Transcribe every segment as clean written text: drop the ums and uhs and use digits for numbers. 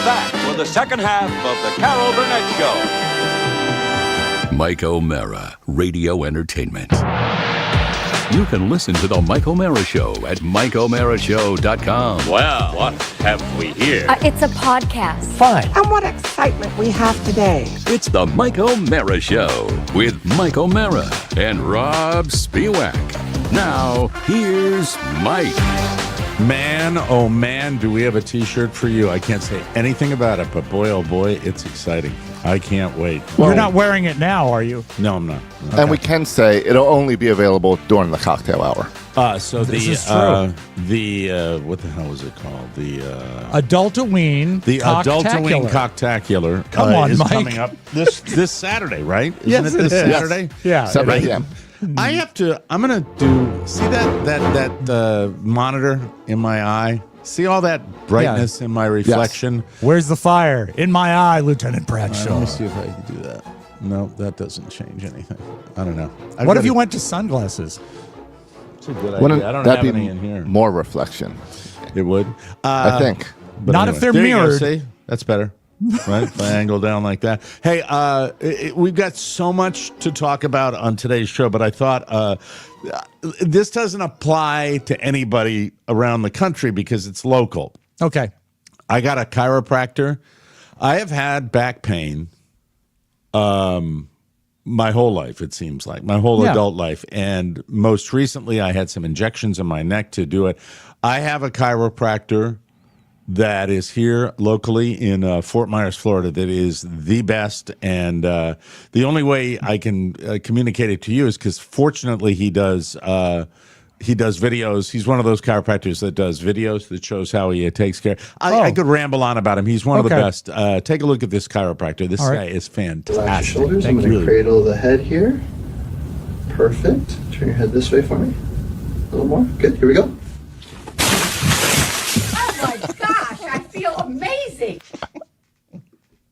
back for the second half of the Carol Burnett Show. Mike O'Mara, Radio Entertainment. You can listen to The Mike O'Mara Show at MikeO'MaraShow.com. Well, what have we here? It's a podcast. Fine. And what excitement we have today. It's The Mike O'Mara Show with Mike O'Mara and Robb Spiewak. Now, here's Mike. Man, oh man, do we have a t-shirt for you. I can't say anything about it, but boy, oh boy, it's exciting. I can't wait. You're not wearing it now, are you? No, I'm not. And we can say it'll only be available during the cocktail hour. So This is the true. what the hell was it called? The Adultaween Adultaween Cocktacular. Come on, is Mike. coming up this Saturday, right? Isn't Yes, it this it is. Saturday? Yeah. 7 p.m. I'm gonna see that monitor in my eye. See all that brightness in my reflection. Where's the fire? In my eye, Lieutenant Let me Bradshaw. see if I can do that. No, that doesn't change anything. I don't know. What if you went to sunglasses? It's a good Wouldn't idea. I don't that have be any in here. more reflection? It would. I think. But Not if they're there you go, mirrored. see? That's better. Right? If I angle down like that. Hey, we've got so much to talk about on today's show, but I thought this doesn't apply to anybody around the country because it's local. Okay. I got a chiropractor. I have had back pain my whole life, it seems like, my whole adult life. And most recently, I had some injections in my neck to do it. I have a chiropractor that is here locally in Fort Myers, Florida, that is the best. And the only way I can communicate it to you is because fortunately he does videos. He's one of those chiropractors that does videos that shows how he takes care. I could ramble on about him. He's one of the best. Take a look at this chiropractor. This guy is fantastic. Relax your shoulders. I'm going to cradle the head here. Perfect. Turn your head this way for me. A little more. Good. Here we go. Oh my gosh, I feel amazing.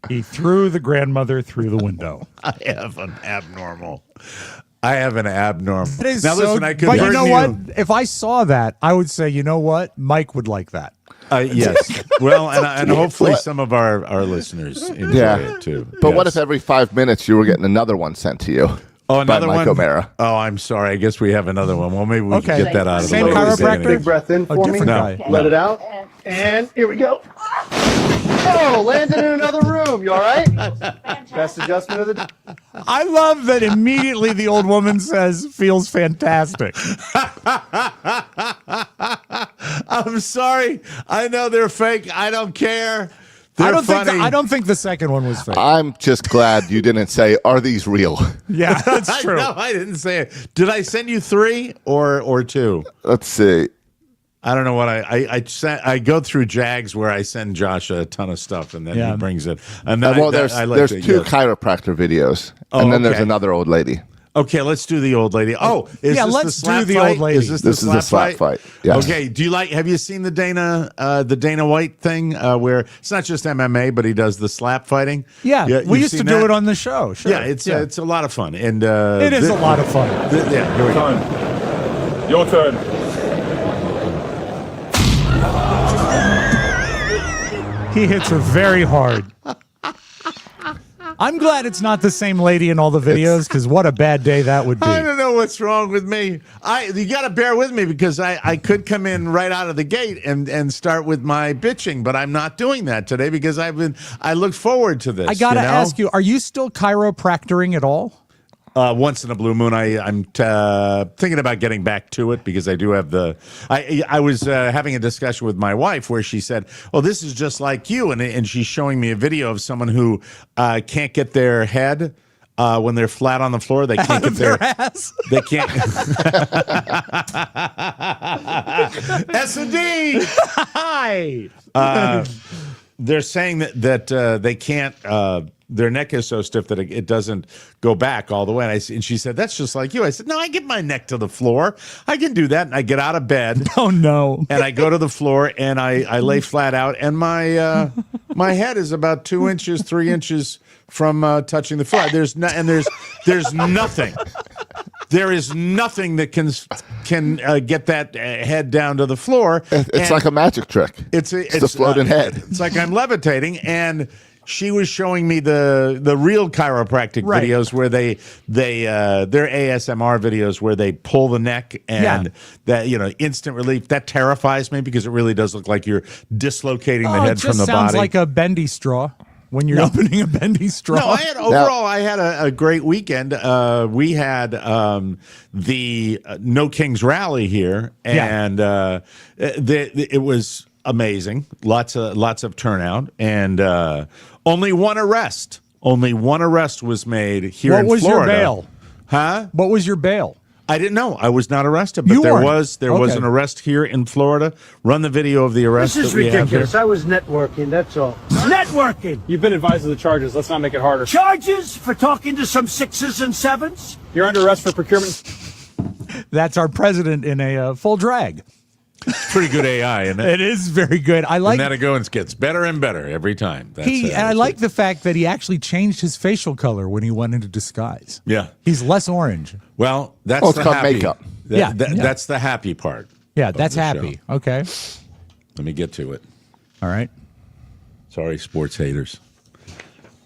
He threw the grandmother through the window. I have an abnormal. Now, Now, listen, I could but you burn know what? If I saw that, I would say, you know what? Mike would like that. Yes. Well, and hopefully some of our listeners enjoy it too. But Yes. what if every 5 minutes you were getting another one sent to you? Oh, another by Mike one? O'Mara. Oh, I'm sorry. I guess we have another one. Well, maybe we can get that out of the way. Same at the chiropractor? beginning. Big breath in for me. different guy. Let it out. And here we go. Oh, landed in another room. You all right? Best adjustment of the day. I love that immediately the old woman says, feels fantastic. I'm sorry. I know they're fake. I don't care. They're funny. I don't think the second one was fake. I'm just glad you didn't say, "Are these real?" Yeah, that's true. No, I didn't say it. Did I send you 3 or 2? Let's see. I don't know what I go through Jags where I send Josh a ton of stuff and then he brings it. And then Well, there's two chiropractor videos, and then there's okay. another old lady. Okay, let's do the old lady. Oh, is this let's the slap do the fight? old lady. Is this This is the slap fight. Yes. Okay. Have you seen the Dana White thing where it's not just MMA, but he does the slap fighting? Yeah, we you've used to seen do that? it on the show. Sure. Yeah, it's a lot of fun, and it is a lot of fun. Yeah, here we go. Time. Your turn. He hits her very hard. I'm glad it's not the same lady in all the videos, because what a bad day that would be. I don't know what's wrong with me. You got to bear with me because I could come in right out of the gate and start with my bitching, but I'm not doing that today because I look forward to this. I got to ask you, are you still chiropractoring at all? Once in a blue moon, I'm thinking about getting back to it because I do have I was having a discussion with my wife where she said, "Well, this is just like you," and she's showing me a video of someone who can't get their head when they're flat on the floor. They can't get their ass. They can't. S&D. Hi. They're saying that they can't. Their neck is so stiff that it doesn't go back all the way. And she said, "That's just like you." I said, "No, I get my neck to the floor. I can do that." And I get out of bed. Oh no! And I go to the floor and I lay flat out, and my my head is about 2 inches, 3 inches from touching the floor. There's nothing. there is nothing that can get that head down to the floor. It's like a magic trick. It's a floating head. It's like I'm levitating, and she was showing me the real chiropractic videos where they're ASMR videos where they pull the neck and that instant relief. That terrifies me because it really does look like you're dislocating the head from the body. It sounds like a bendy straw when you're opening a bendy straw. No, I had a great weekend. We had the No Kings Rally here, and it was amazing. Lots of turnout, and only one arrest. Only one arrest was made here in Florida. What was your bail? Huh? What was your bail? I didn't know. I was not arrested, but there was an arrest here in Florida. Run the video of the arrest. This is ridiculous. I was networking, that's all. Networking! You've been advised of the charges. Let's not make it harder. Charges for talking to some 6s and 7s? You're under arrest for procurement. That's our president in a full drag. Pretty good AI, isn't it? It is very good. I like that. It gets better and better every time. I like the fact that he actually changed his facial color when he went into disguise. Yeah, he's less orange. Well, that's it's called makeup. That's the happy part. Yeah, that's happy. Show. Okay, let me get to it. All right. Sorry, sports haters.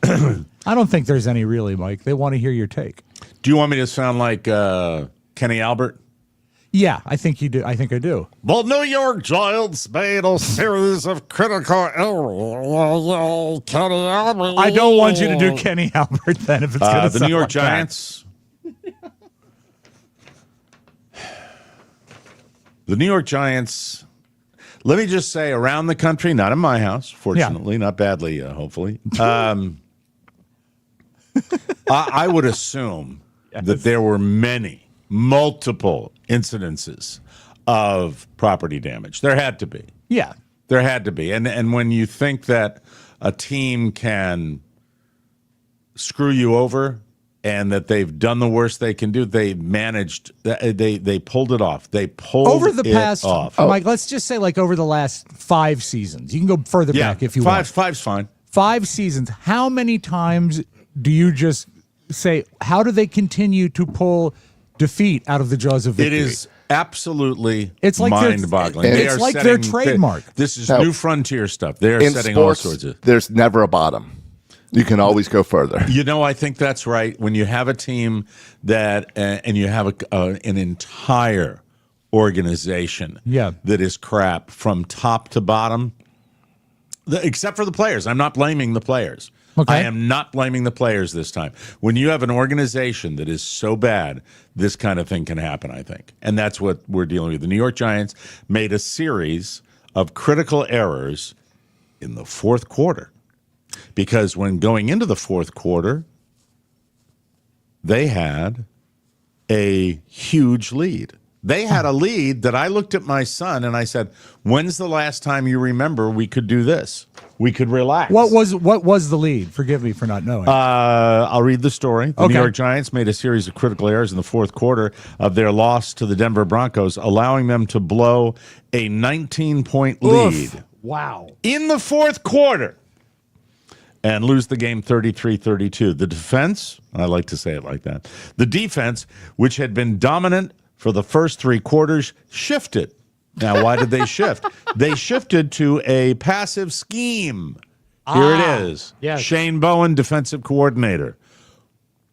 I don't think there's any really, Mike. They want to hear your take. Do you want me to sound like Kenny Albert? Yeah, I think you do. I think I do. Well, New York Giants made a series of critical errors. Kenny Albert. I don't want you to do Kenny Albert then if it's going to the New York Giants. The New York Giants, let me just say, around the country, not in my house, fortunately, not badly, hopefully. I would assume that there were multiple incidences of property damage. There had to be. Yeah. There had to be. And when you think that a team can screw you over and that they've done the worst they can do, they managed, they pulled it off. They pulled over the past, off. Mike, let's just say like over the last 5 seasons. You can go further back if you want. Five's fine. 5 seasons. How many times do you just say, how do they continue to pull defeat out of the jaws of victory? It is absolutely like mind-boggling. It's like their trademark. This is new frontier stuff. They are setting all sorts of. There's never a bottom. You can always go further. I think that's right. When you have a team that, and you have an entire organization that is crap from top to bottom, except for the players. I'm not blaming the players. Okay. I am not blaming the players this time. When you have an organization that is so bad, this kind of thing can happen, I think. And that's what we're dealing with. The New York Giants made a series of critical errors in the fourth quarter. Because when going into the fourth quarter, they had a huge lead. They had a lead that I looked at my son and I said, when's the last time you remember we could do this? We could relax. What was the lead? Forgive me for not knowing. I'll read the story. The New York Giants made a series of critical errors in the fourth quarter of their loss to the Denver Broncos, allowing them to blow a 19-point lead. Wow. In the fourth quarter. And lose the game 33-32. The defense, I like to say it like that, the defense, which had been dominant for the first 3 quarters, shifted. Now, why did they shift? They shifted to a passive scheme. Here it is. Yes. Shane Bowen, defensive coordinator.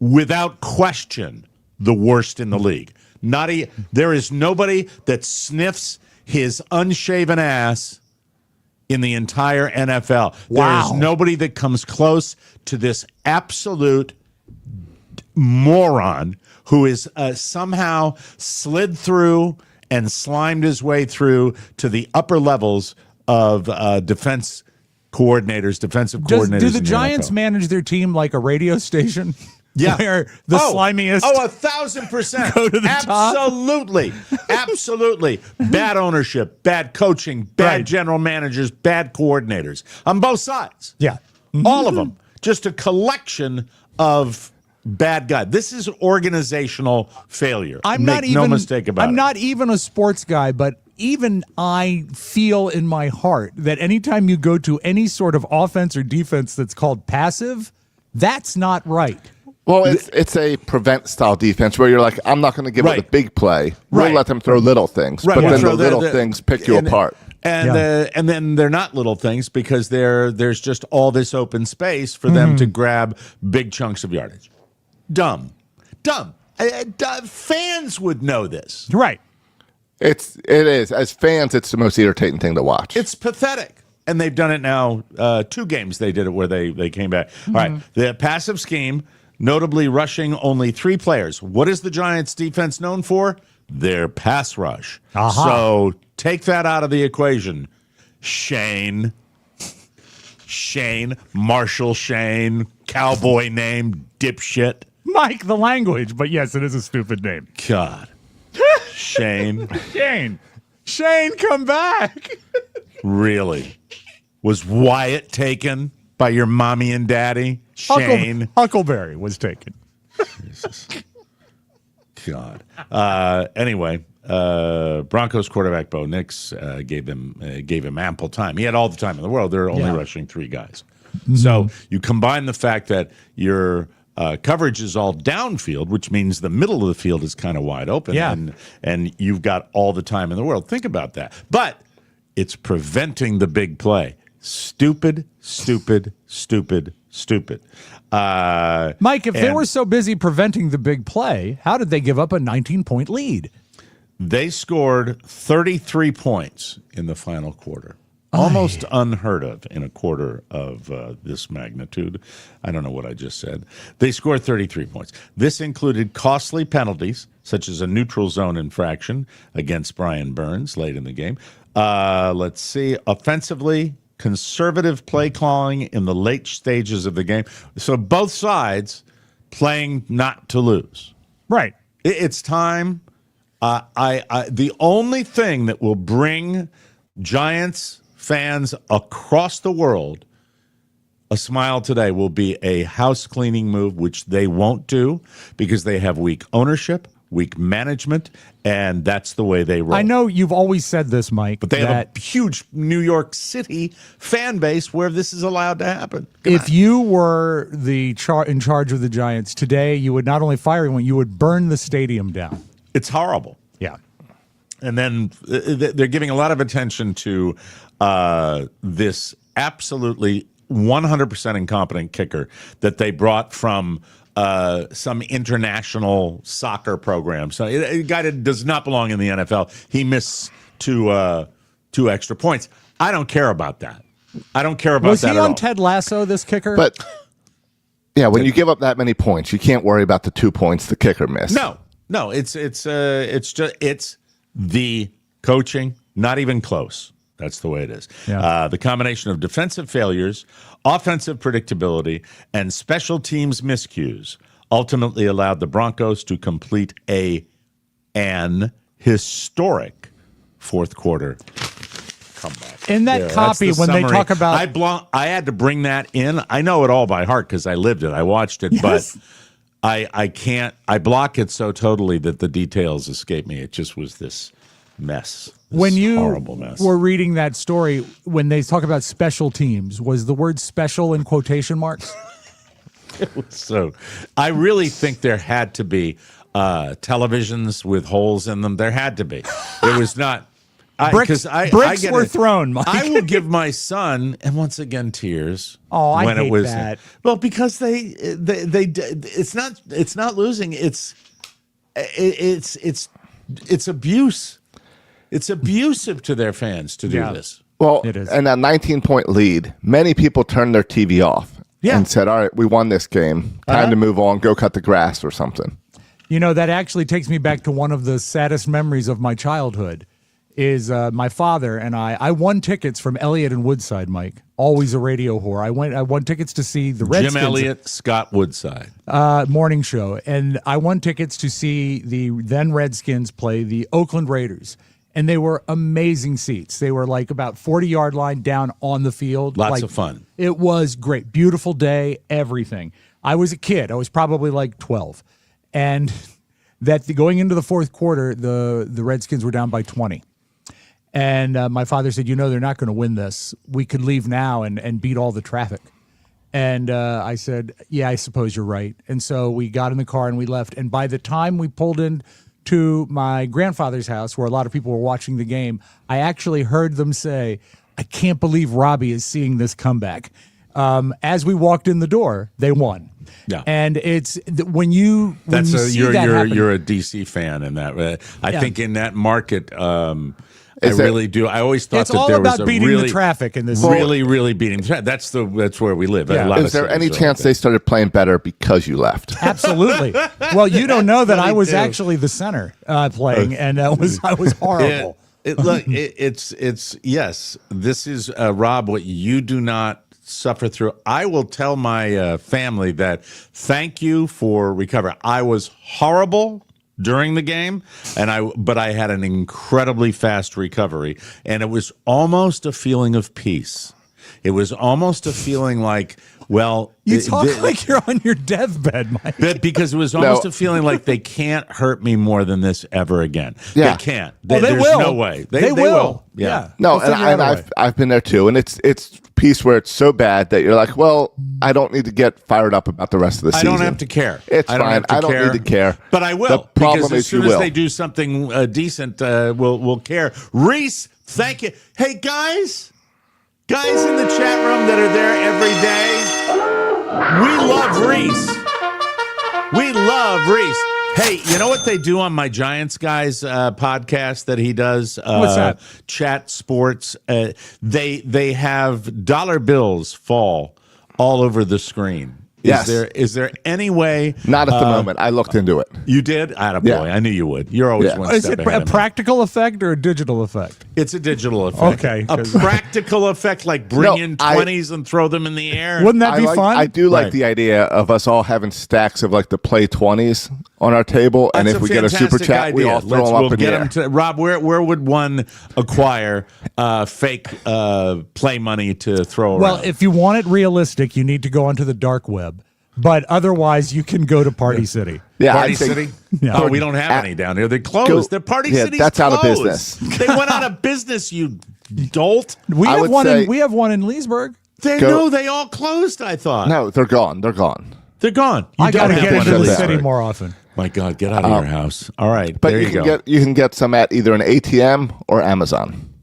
Without question, the worst in the league. There is nobody that sniffs his unshaven ass in the entire NFL. Wow. There is nobody that comes close to this absolute moron who is somehow slid through and slimed his way through to the upper levels of defensive coordinators. Do the Giants manage their team like a radio station? Yeah. Where the slimiest 1,000% go to the absolutely top? Absolutely. Bad ownership, bad coaching, bad general managers, bad coordinators on both sides. Yeah. All of them. Just a collection of bad guys. This is organizational failure. No mistake about it. I'm not even a sports guy, but even I feel in my heart that anytime you go to any sort of offense or defense that's called passive, that's not right. Well, it's a prevent style defense where you're like, I'm not going to give up the big play. We'll let them throw little things, but then the little things pick you apart. And then they're not little things because there's just all this open space for them to grab big chunks of yardage. Dumb. Fans would know this. Right. It is. As fans, it's the most irritating thing to watch. It's pathetic. And they've done it now. 2 games they did it where they came back. All right. The passive scheme, notably rushing only 3 players. What is the Giants' defense known for? Their pass rush. So take that out of the equation. Shane, Marshall Shane, cowboy name, dipshit. Mike, the language. But yes, it is a stupid name. God. Shane, come back. Really? Was Wyatt taken by your mommy and daddy? Shane. Huckleberry was taken. Jesus. God. Anyway, Broncos quarterback Bo Nix gave him ample time. He had all the time in the world. They're only rushing 3 guys. So you combine the fact that your coverage is all downfield, which means the middle of the field is kind of wide open, and you've got all the time in the world. Think about that. But it's preventing the big play. Stupid. Mike, if they were so busy preventing the big play, how did they give up a 19-point lead? They scored 33 points in the final quarter. Almost unheard of in a quarter of this magnitude. I don't know what I just said. They scored 33 points. This included costly penalties, such as a neutral zone infraction against Brian Burns late in the game. Let's see. Offensively, conservative play calling in the late stages of the game. So both sides playing not to lose. Right. It's time. The only thing that will bring Giants fans across the world a smile today will be a house cleaning move, which they won't do because they have weak ownership, weak management, and that's the way they roll. I know you've always said this, Mike, but they have a huge New York City fan base where this is allowed to happen. If you were in charge of the Giants today, you would not only fire anyone, you would burn the stadium down. It's horrible. Yeah. And then they're giving a lot of attention to this absolutely 100% incompetent kicker that they brought from some international soccer program. So a guy that does not belong in the NFL. He missed 2 extra points. I don't care about that. I don't care about that at all. Was he on Ted Lasso, this kicker? But yeah, when you give up that many points, you can't worry about the 2 points the kicker missed. No, it's the coaching, not even close. That's the way it is. Yeah. The combination of defensive failures, offensive predictability, and special teams miscues ultimately allowed the Broncos to complete an historic fourth quarter comeback. In that copy, when they talk about... I had to bring that in. I know it all by heart because I lived it. I watched it, but I can't. I block it so totally that the details escape me. It just was this mess. When you horrible mess. were reading that story, when they talk about special teams, was the word special in quotation marks? So I really think there had to be televisions with holes in them. There had to be. It was not. Bricks were thrown, Mike. I will give my son, and once again, tears. Oh, I when hate it was, that. Well, because they it's not losing. It's abuse. It's abusive to their fans to do this. Well, it is. And that 19-point lead, many people turned their TV off and said, all right, we won this game. Time to move on, go cut the grass or something. You know, that actually takes me back to one of the saddest memories of my childhood is my father and I won tickets from Elliott and Woodside, Mike. Always a radio whore. I won tickets to see the Redskins. Jim Elliott, Scott Woodside. Morning show. And I won tickets to see the then Redskins play the Oakland Raiders. And they were amazing seats. They were like about 40-yard line down on the field. Lots of fun. It was great. Beautiful day, everything. I was a kid. I was probably like 12. And going into the fourth quarter, the Redskins were down by 20. And my father said, they're not going to win this. We could leave now and beat all the traffic. And I said, yeah, I suppose you're right. And so we got in the car and we left. And by the time we pulled in to my grandfather's house, where a lot of people were watching the game, I actually heard them say, I can't believe Robbie is seeing this comeback. As we walked in the door, they won. Yeah, and it's when you see that happen, you're a DC fan in that. I think in that market, I really do. I always thought it's that all there about was a beating really, the traffic in this. Really beating the traffic. That's where we live. Yeah. Is there any chance they started playing better because you left? Absolutely. Well, you don't know that I was actually the center playing, and I was horrible. It's yes. This is Rob. What you do not suffer through. I will tell my family that thank you for recovery. I was horrible during the game, but I had an incredibly fast recovery, and it was almost a feeling of peace. It was almost a feeling like, well, you talk like you're on your deathbed, Mike. Because it was almost a feeling like they can't hurt me more than this ever again. Yeah. They can't. They There's will. no way. They will. Yeah. No, and I've been there too, and it's peace where it's so bad that you're like, well, I don't need to get fired up about the rest of the season. I don't have to care. It's fine. I don't need to care. But I will. The problem because as is you soon as will. they do something decent, we'll care. Reese, thank you. Hey, guys in the chat room that are there every day, we love Reese. We love Reese. Hey, you know what they do on my Giants guys podcast that he does? What's that? Chat Sports. They have dollar bills fall all over the screen. Yes. Is there any way? Not at the moment. I looked into it. You did? Attaboy. Yeah. I knew you would. You're always one Is step it ahead a of me. practical effect or a digital effect? It's a digital effect. Okay. A practical effect, like bring in 20s and throw them in the air. Wouldn't that be fun? I do like the idea of us all having stacks of like the play 20s on our table, and That's if we get a super fantastic chat, idea. we all throw them up in the air. To, Rob, where would one acquire fake play money to throw around? Well, if you want it realistic, you need to go onto the dark web. But otherwise, you can go to Party City. Yeah, Party I think- City? Yeah. Oh, we don't have any down here. They closed. The Party City's that's out of closed. business. They went out of business, you dolt. We I have would one. say- We have one in Leesburg. They all closed, I thought. No, they're gone. They're gone. They're gone. You I got to don't get have into one the in city Leesburg. more often. My God, get out of your house. All right, But there you you can go. get get some at either an ATM or Amazon.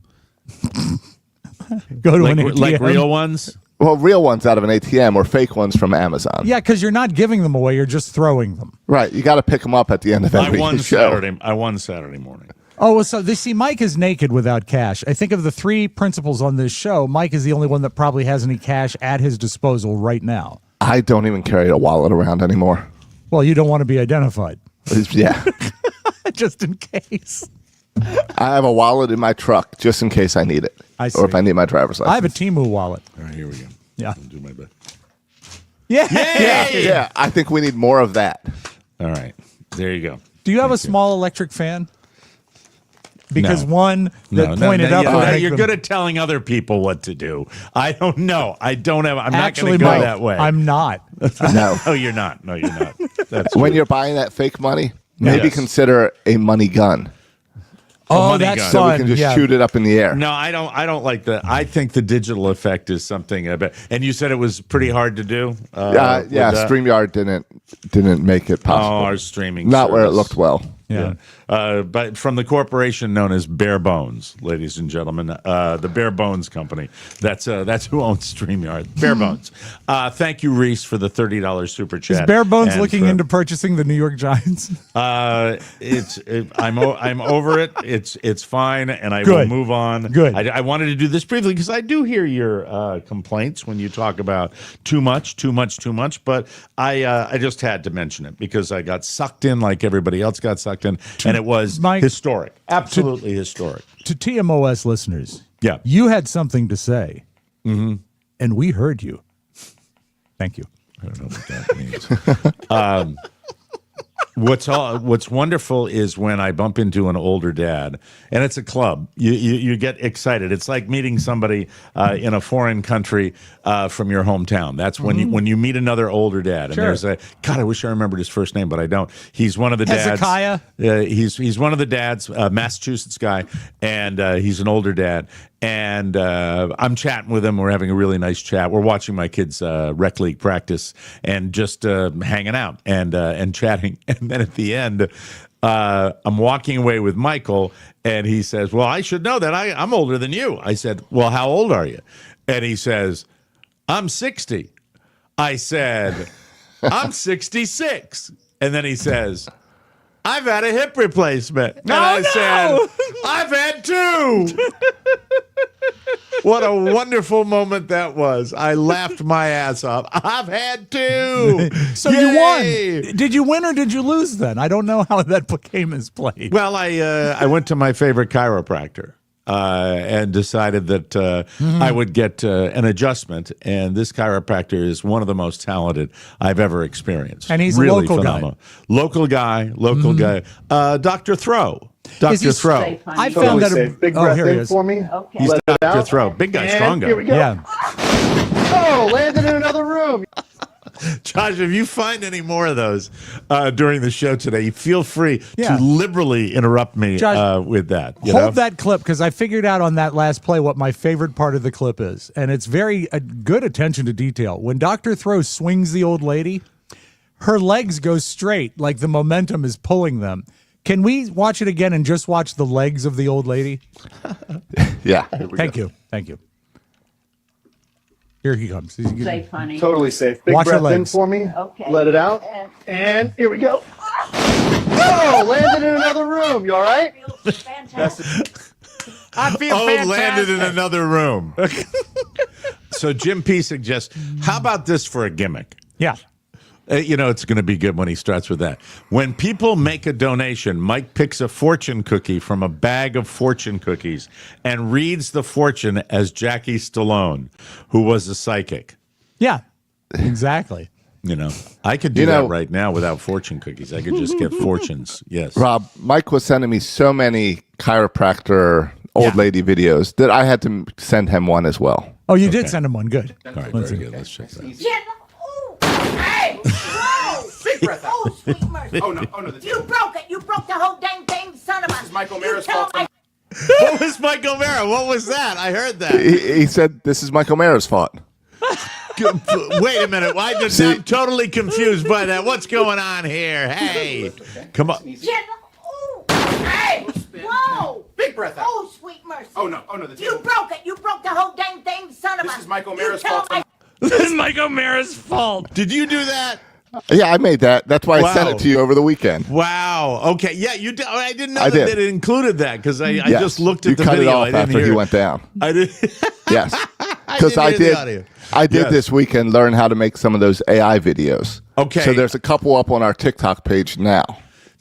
Go to an like ATM. real ones? Well, real ones out of an ATM or fake ones from Amazon. Yeah, because you're not giving them away; you're just throwing them. Right. You got to pick them up at the end of every show. I won Saturday morning. Oh, well, so they see Mike is naked without cash. I think of the three principals on this show, Mike is the only one that probably has any cash at his disposal right now. I don't even carry a wallet around anymore. Well, you don't want to be identified. Yeah. Just in case. I have a wallet in my truck just in case I need it. I see. Or if I need my driver's license. I have a Temu wallet. All right, here we go. Yeah. I'll do my best. Yeah. Yeah. I think we need more of that. All right, there you go. Do you have a small electric fan? Because No. one that pointed up would make you're them- good at telling other people what to do. I don't know. I don't have. I'm Actually, not going to go Mike, that way. I'm not. No. No, you're not. No, you're not. That's When true. you're buying that fake money, maybe Yes. consider a money gun. Oh, money that's gun. So fun. we can just yeah. shoot it up in the air. No, I don't like the. I think the digital effect is something. And you said it was pretty hard to do. Yeah, StreamYard didn't make it possible. our streaming. Not where it service. looked well. Yeah. But from the corporation known as Bare Bones, ladies and gentlemen, the Bare Bones Company. That's who owns StreamYard. Bare Bones. Thank you, Reese, for the $30 super chat. Is Bare Bones And looking for- into purchasing the New York Giants? I'm over it. It's fine, and I will Good. move on. Good. I wanted to do this briefly because I do hear your complaints when you talk about too much. But I just had to mention it because I got sucked in like everybody else got sucked in, and it was Mike, historic, absolutely historic. To TMOS listeners, Yeah. you had something to say, and we heard you. Thank you. I don't know what that means. What's wonderful is when I bump into an older dad, and it's a club. You get excited. It's like meeting somebody in a foreign country from your hometown. That's when you meet another older dad. And Sure. there's God. I wish I remembered his first name, but I don't. He's one of the dads. Hezekiah? He's one of the dads, Massachusetts guy, and he's an older dad. And I'm chatting with him. We're having a really nice chat. We're watching my kids' rec league practice and just hanging out and chatting. And then at the end, I'm walking away with Michael, and he says, well, I should know that. I'm older than you. I said, well, how old are you? And he says, I'm 60. I said, I'm 66. And then he says, I've had a hip replacement. And I said, I've had 2. What a wonderful moment that was. I laughed my ass off. I've had 2. So Yay! You won. Did you win or did you lose then? I don't know how that game is played. Well, I went to my favorite chiropractor. And decided that I would get an adjustment. And this chiropractor is one of the most talented I've ever experienced. And he's really a local phenomenal guy. Local guy. Dr. Throw. Dr. Throw. I found that a big breath here he in is. for me. Okay. He's Let it Dr. out. Throw. Big guy, And strong guy. Here we go. Yeah. Oh, landed in another room. Josh, if you find any more of those during the show today, feel free to liberally interrupt me Josh, with that. Hold that clip, because I figured out on that last play what my favorite part of the clip is. And it's very good attention to detail. When Dr. Throw swings the old lady, her legs go straight, like the momentum is pulling them. Can we watch it again and just watch the legs of the old lady? Yeah. Thank you. Here he comes. Safe, honey. Totally safe. Big Watch her breath in legs. for me. Okay. Let it out. And here we go. Oh, landed in another room. You all right? Fantastic. I feel landed in another room. So Jim P suggests, how about this for a gimmick? Yeah. It's going to be good when he starts with that. When people make a donation, Mike picks a fortune cookie from a bag of fortune cookies and reads the fortune as Jackie Stallone, who was a psychic. Yeah, exactly. I could do that right now without fortune cookies. I could just get fortunes. Yes. Rob, Mike was sending me so many chiropractor old lady videos that I had to send him one as well. Oh, you did send him one. Good. All right, very good. Let's check that. Hey! Whoa! Big breath out. Oh, sweet mercy. Oh, no. You broke it. You broke the whole dang thing, son of a... This is Michael Mara's fault. What was Michael Mara? What was that? I heard that. He said, this is Michael Mara's fault. Wait a minute. I'm totally confused by that. What's going on here? Hey, come on. Hey! Whoa! Big breath out. Oh, sweet mercy. Oh, no. You broke it. You broke the whole dang thing, son of a... This is Michael Mara's fault. This is Michael Mara's fault. Did you do that? Yeah, I made that. That's why I sent it to you over the weekend. Wow. Okay. Yeah, you did. I didn't know I that did. it included that because I Yes. just looked at You the cut video. it off I didn't after hear he it. went down. I did. Yes. I Because didn't hear the audio. I did Yes. this weekend learn how to make some of those AI videos. Okay. So there's a couple up on our TikTok page now.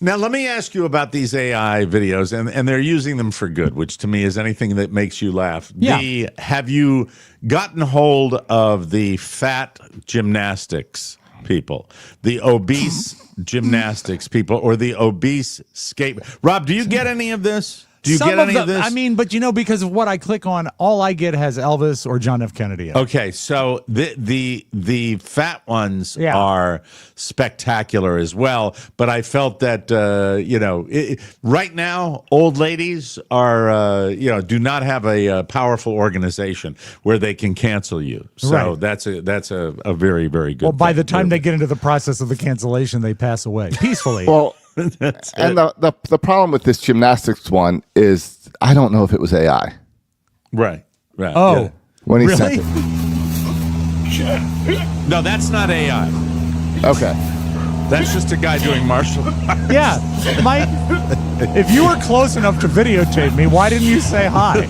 Now, let me ask you about these AI videos, and they're using them for good, which to me is anything that makes you laugh. Yeah. Have you gotten hold of the fat gymnastics people, the obese gymnastics people, or the obese skate? Rob, do you get any of this? Do you get any of this? I mean, but because of what I click on, all I get has Elvis or John F. Kennedy. Okay, so the fat ones are spectacular as well, but I felt that right now old ladies are do not have a powerful organization where they can cancel you. So that's a very, very good. Well, by the time they get into the process of the cancellation, they pass away peacefully. Well, and the problem with this gymnastics one is I don't know if it was AI. Right. Oh, yeah. When he really? sent it. No, that's not AI. Okay. That's just a guy doing martial arts. Yeah, Mike, if you were close enough to videotape me, why didn't you say hi?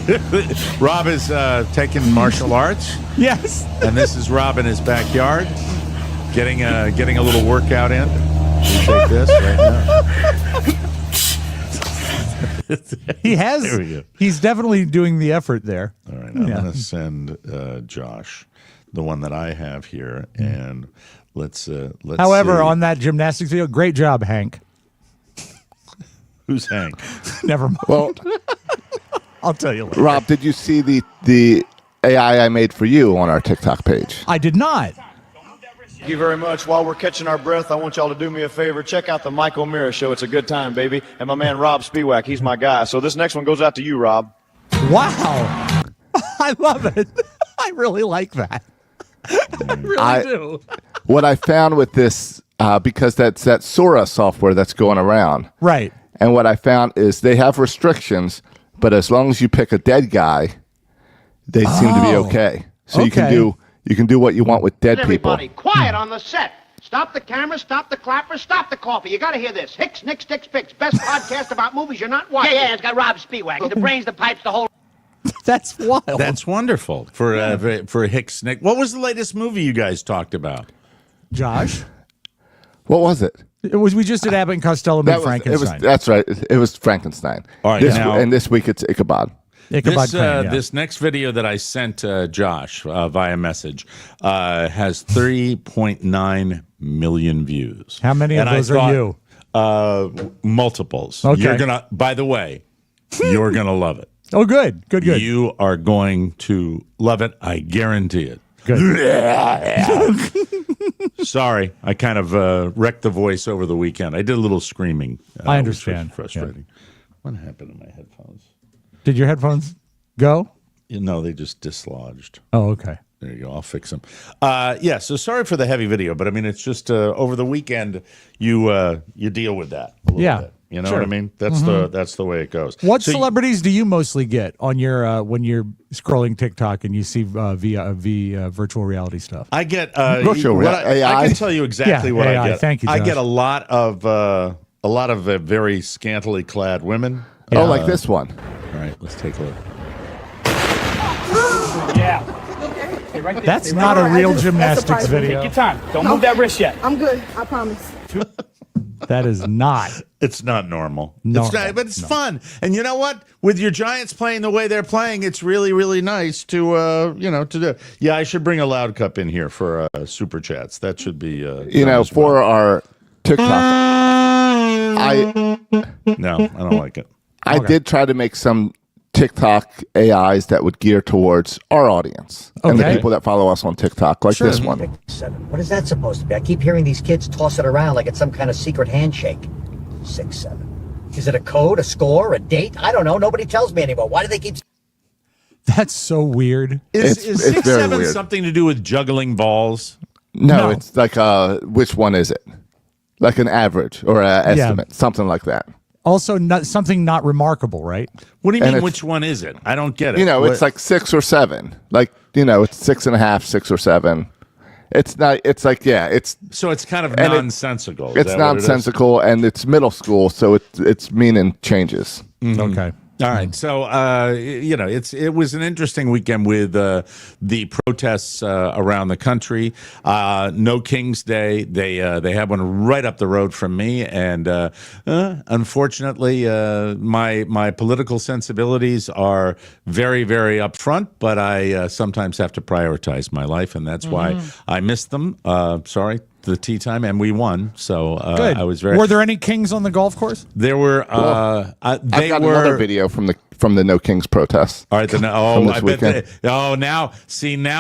Rob is taking martial arts. Yes. And this is Rob in his backyard, getting a little workout in. You take this right now. He has. There we go. He's definitely doing the effort there. All right, I'm going to send Josh the one that I have here, and let's. However, see. on that gymnastics video, great job, Hank. Who's Hank? Never mind. Well, I'll tell you later. Rob, did you see the AI I made for you on our TikTok page? I did not. Thank you very much. While we're catching our breath, I want y'all to do me a favor. Check out the Michael Mara Show. It's a good time, baby. And my man Robb Spiewak, he's my guy. So this next one goes out to you, Rob. Wow. I love it. I really like that. I really do. What I found with this, because that's that Sora software that's going around. Right. And what I found is they have restrictions, but as long as you pick a dead guy, they seem to be okay. So you can do what you want with dead Everybody, people. quiet on the set. Stop the camera, stop the clappers, stop the coffee. You gotta hear this. Hicks, Nicks, Dicks, Picks. Best podcast about movies you're not watching. Yeah, it's got Robb Spiewak. The brains, the pipes, the whole... That's wild. That's wonderful for Hicks Nick. What was the latest movie you guys talked about? Josh? What was it? We just did Abbott and Costello and Frankenstein. That's right. It was Frankenstein. All right, and this week it's Ichabod. This next video that I sent Josh via message has 3.9 million views. How many of those are you? Multiples. Okay. You're gonna. By the way, you're gonna love it. Oh, good. You are going to love it. I guarantee it. Good. Sorry, I kind of wrecked the voice over the weekend. I did a little screaming. I understand. It was frustrating. Yeah. What happened to my headphones? Did your headphones go? No, they just dislodged. Oh, okay. There you go. I'll fix them. So sorry for the heavy video, but I mean, it's just over the weekend you deal with that a little bit. You know what I mean? That's the way it goes. What celebrities do you mostly get on your when you're scrolling TikTok and you see via virtual reality stuff? I get AI. I can tell you exactly what AI. I get. Thank you, Josh. I get a lot of very scantily clad women. Oh, like this one. All right, let's take a look. Yeah. Hey, right there. That's Hey, not right a real gymnastics Take video. your time. Don't move that wrist yet. I'm good. I promise. That is not. It's not normal. Normal. It's not, but it's fun. And you know what? With your Giants playing the way they're playing, it's really, really nice to to do. Yeah, I should bring a loud cup in here for super chats. That should be for our TikTok. No, I don't like it. I did try to make some TikTok AIs that would gear towards our audience and the people that follow us on TikTok, like this one. What is that supposed to be? I keep hearing these kids toss it around like it's some kind of secret handshake. 6-7. Is it a code, a score, a date? I don't know. Nobody tells me anymore. Why do they keep... That's so weird. Is very 6-7 weird. something to do with juggling balls? No, it's like which one is it? Like an average or an estimate, something like that. Also, something not remarkable, right? What do you mean? Which one is it? I don't get it. It's like 6 or 7. Like it's 6.5, 6 or 7. It's not. It's like it's. So it's kind of nonsensical. It's nonsensical, and it's middle school, so its meaning changes. Mm-hmm. Okay. All right. So, it was an interesting weekend with the protests around the country. No King's Day. They have one right up the road from me. And unfortunately, my political sensibilities are very, very upfront, but I sometimes have to prioritize my life. And that's why I missed them. Sorry. The tea time, and we won. So Good. I was very. Were there any kings on the golf course? There were. I've got another video from the No Kings protests. All right. Now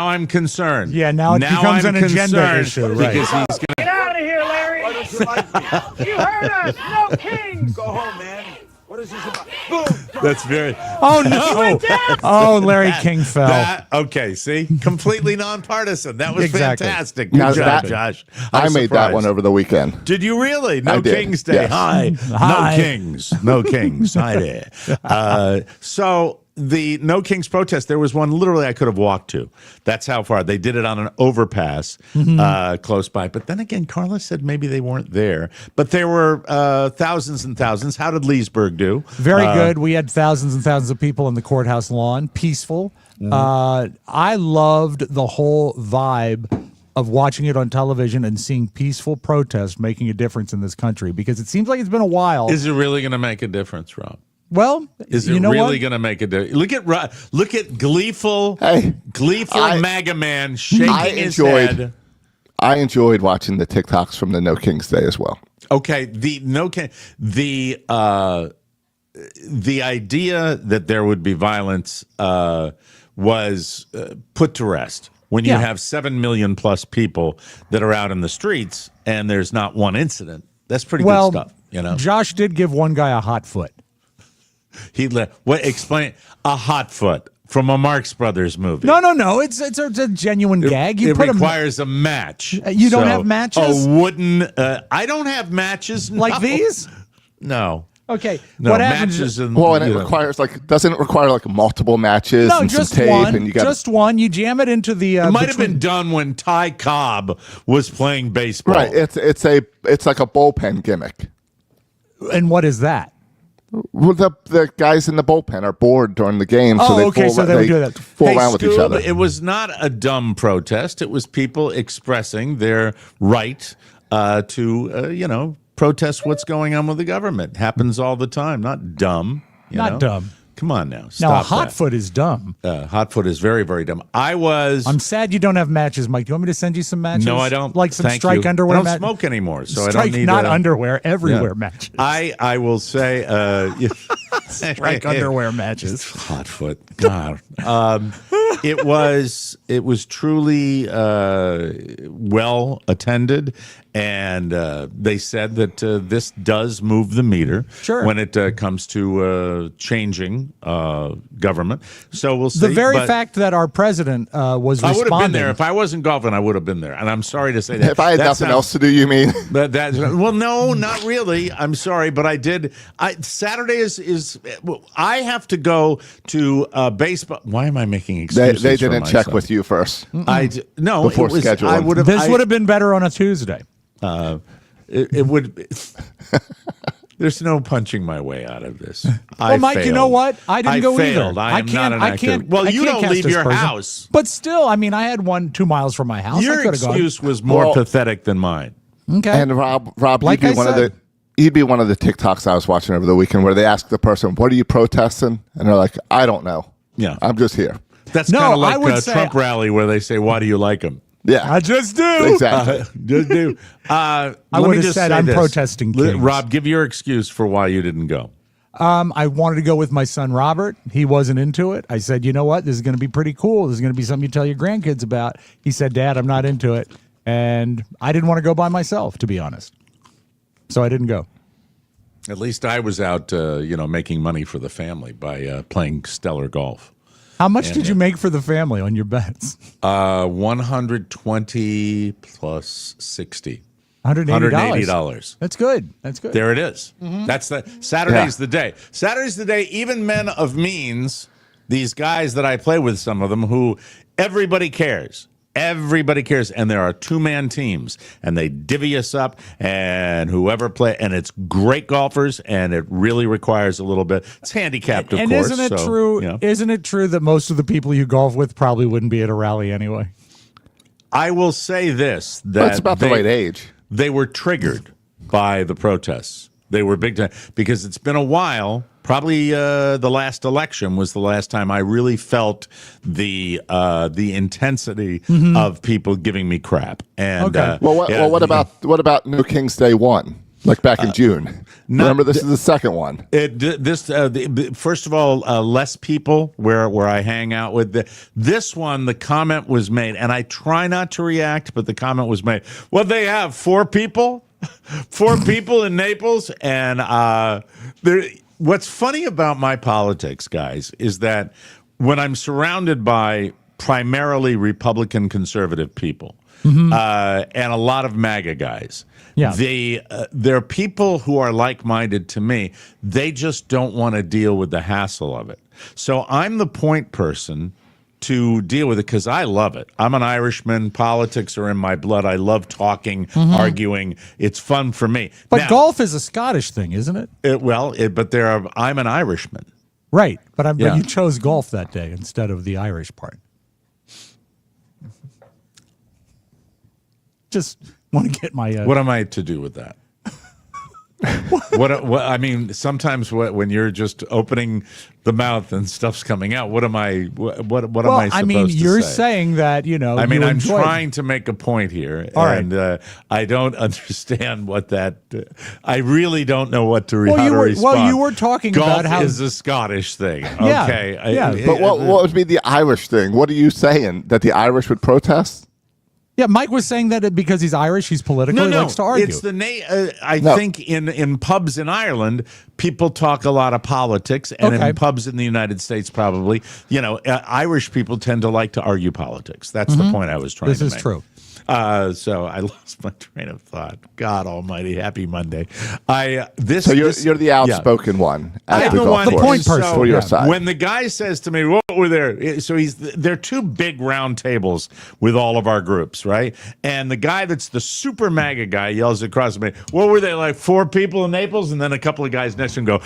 I'm concerned. Yeah. Now it becomes an agenda issue. Right. Because he's gonna Get out of here, Larry! You heard us! No kings! Go home, man. What is this about? Boom! That's very. Oh no! Oh, Larry King fell. Okay, see, completely nonpartisan. That was fantastic. Good Now job, Josh. I made that one over the weekend. Did you really? No I did, King's Day. yes. Hi. No Kings. No Kings. Hi there. So the No Kings protest, there was one literally I could have walked to. That's how far. They did it on an overpass close by. But then again, Carla said maybe they weren't there. But there were thousands and thousands. How did Leesburg do? Very good. We had thousands and thousands of people in the courthouse lawn. Peaceful. I loved the whole vibe of watching it on television and seeing peaceful protest making a difference in this country, because it seems like it's been a while. Is it really going to make a difference, Rob? Well, is it really going to make a difference? Look at gleeful MAGA man shaking his head. I enjoyed watching the TikToks from the No King's Day as well. Okay, the idea that there would be violence was put to rest when you have 7 million plus people that are out in the streets and there's not one incident. That's pretty good stuff. Josh did give one guy a hot foot. Explain a hot foot from a Marx Brothers movie. No. It's a genuine gag. You it put requires a match. You don't have matches? A wooden. I don't have matches. Like these? No. Okay. No, what happens? matches and it requires doesn't it require multiple matches and just some tape one. and you got just one. You jam it into the. It might have been done when Ty Cobb was playing baseball. Right. It's like a bullpen gimmick. And what is that? Well, the guys in the bullpen are bored during the game, so they would do that. Fool around with each other. It was not a dumb protest. It was people expressing their right to protest what's going on with the government. Happens all the time. Not dumb. Not dumb. Come on now. Now, Stop Hotfoot is dumb. Hotfoot is very, very dumb. I'm sad you don't have matches, Mike. Do you want me to send you some matches? No, I don't. Like some Thank strike you. underwear. I don't smoke anymore, so I don't need not underwear, everywhere matches. I will say strike underwear matches. Hotfoot. God. It was truly well attended, and they said that this does move the meter when it comes to changing government. So we'll see. The very fact that our president was responding. I would have been there. If I wasn't golfing, I would have been there. And I'm sorry to say that. If I had nothing else to do, you mean? Well, no, not really. I'm sorry, but I did. Saturday is I have to go to baseball. Why am I making excuses? They didn't check with you first. No, before scheduling. This would have been better on a Tuesday. It would. There's no punching my way out of this. Well, Mike, failed. You know what? I didn't go failed. either. I am not an actor. Well, you don't leave your house. But still, I mean, I had 2 miles from my house. Your excuse was more pathetic than mine. Okay. And Rob, you'd be one of the TikToks I was watching over the weekend where they ask the person, "What are you protesting?" And they're like, "I don't know. Yeah, I'm just here." That's kind of like a Trump rally where they say, "Why do you like him?" Yeah, I just do. Exactly. Just do. I would have said I'm protesting kings. Rob, give your excuse for why you didn't go. I wanted to go with my son Robert. He wasn't into it. I said, you know what? This is going to be pretty cool. This is going to be something you tell your grandkids about. He said, Dad, I'm not into it. And I didn't want to go by myself, to be honest. So I didn't go. At least I was out, making money for the family by playing stellar golf. How much did you make for the family on your bets? 120 plus 60. $180. That's good. That's good. There it is. Mm-hmm. That's Saturday's the day. Saturday's the day. Even men of means, these guys that I play with, some of them, who everybody cares. Everybody cares, and there are 2-man teams, and they divvy us up, and whoever play, and it's great golfers, and it really requires a little bit. It's handicapped, of course. And isn't it true? Yeah. Isn't it true that most of the people you golf with probably wouldn't be at a rally anyway? I will say this: that's about the right age. They were triggered by the protests. They were big time because it's been a while. Probably the last election was the last time I really felt the intensity of people giving me crap. And what about New King's Day 1? Like back in June. Remember, this is the second one. First of all, less people where I hang out with. This one, the comment was made, and I try not to react, but the comment was made. Well, they have 4 people, 4 people in Naples, and what's funny about my politics, guys, is that when I'm surrounded by primarily Republican conservative people and a lot of MAGA guys, there are people who are like-minded to me. They just don't want to deal with the hassle of it. So I'm the point person to deal with it because I love it. I'm an Irishman. Politics are in my blood. I love talking, arguing. It's fun for me. But golf is a Scottish thing, isn't it? I'm an Irishman. Right, but you chose golf that day instead of the Irish part. Just want to get my. What am I to do with that? What I mean, sometimes when you're just opening the mouth and stuff's coming out, what am I? What am I supposed I mean, you're to say? saying that I mean, I'm trying to make a point here, and I don't understand what that. I really don't know what to how to respond. Well, you were talking golf about how is a Scottish thing. Yeah, okay, but what would be the Irish thing? What are you saying, that the Irish would protest? Yeah, Mike was saying that because he's Irish, he's political. He likes to argue. It's the I think in pubs in Ireland, people talk a lot of politics, and in pubs in the United States, probably, Irish people tend to like to argue politics. That's the point I was trying to make. This is true. So I lost my train of thought. God Almighty, happy Monday. You're the outspoken one. I'm the point person for your side. When the guy says to me, "What were there?" So there are two big round tables with all of our groups, right? And the guy that's the super MAGA guy yells across me, "What were they, like 4 people in Naples?" And then a couple of guys next to him go,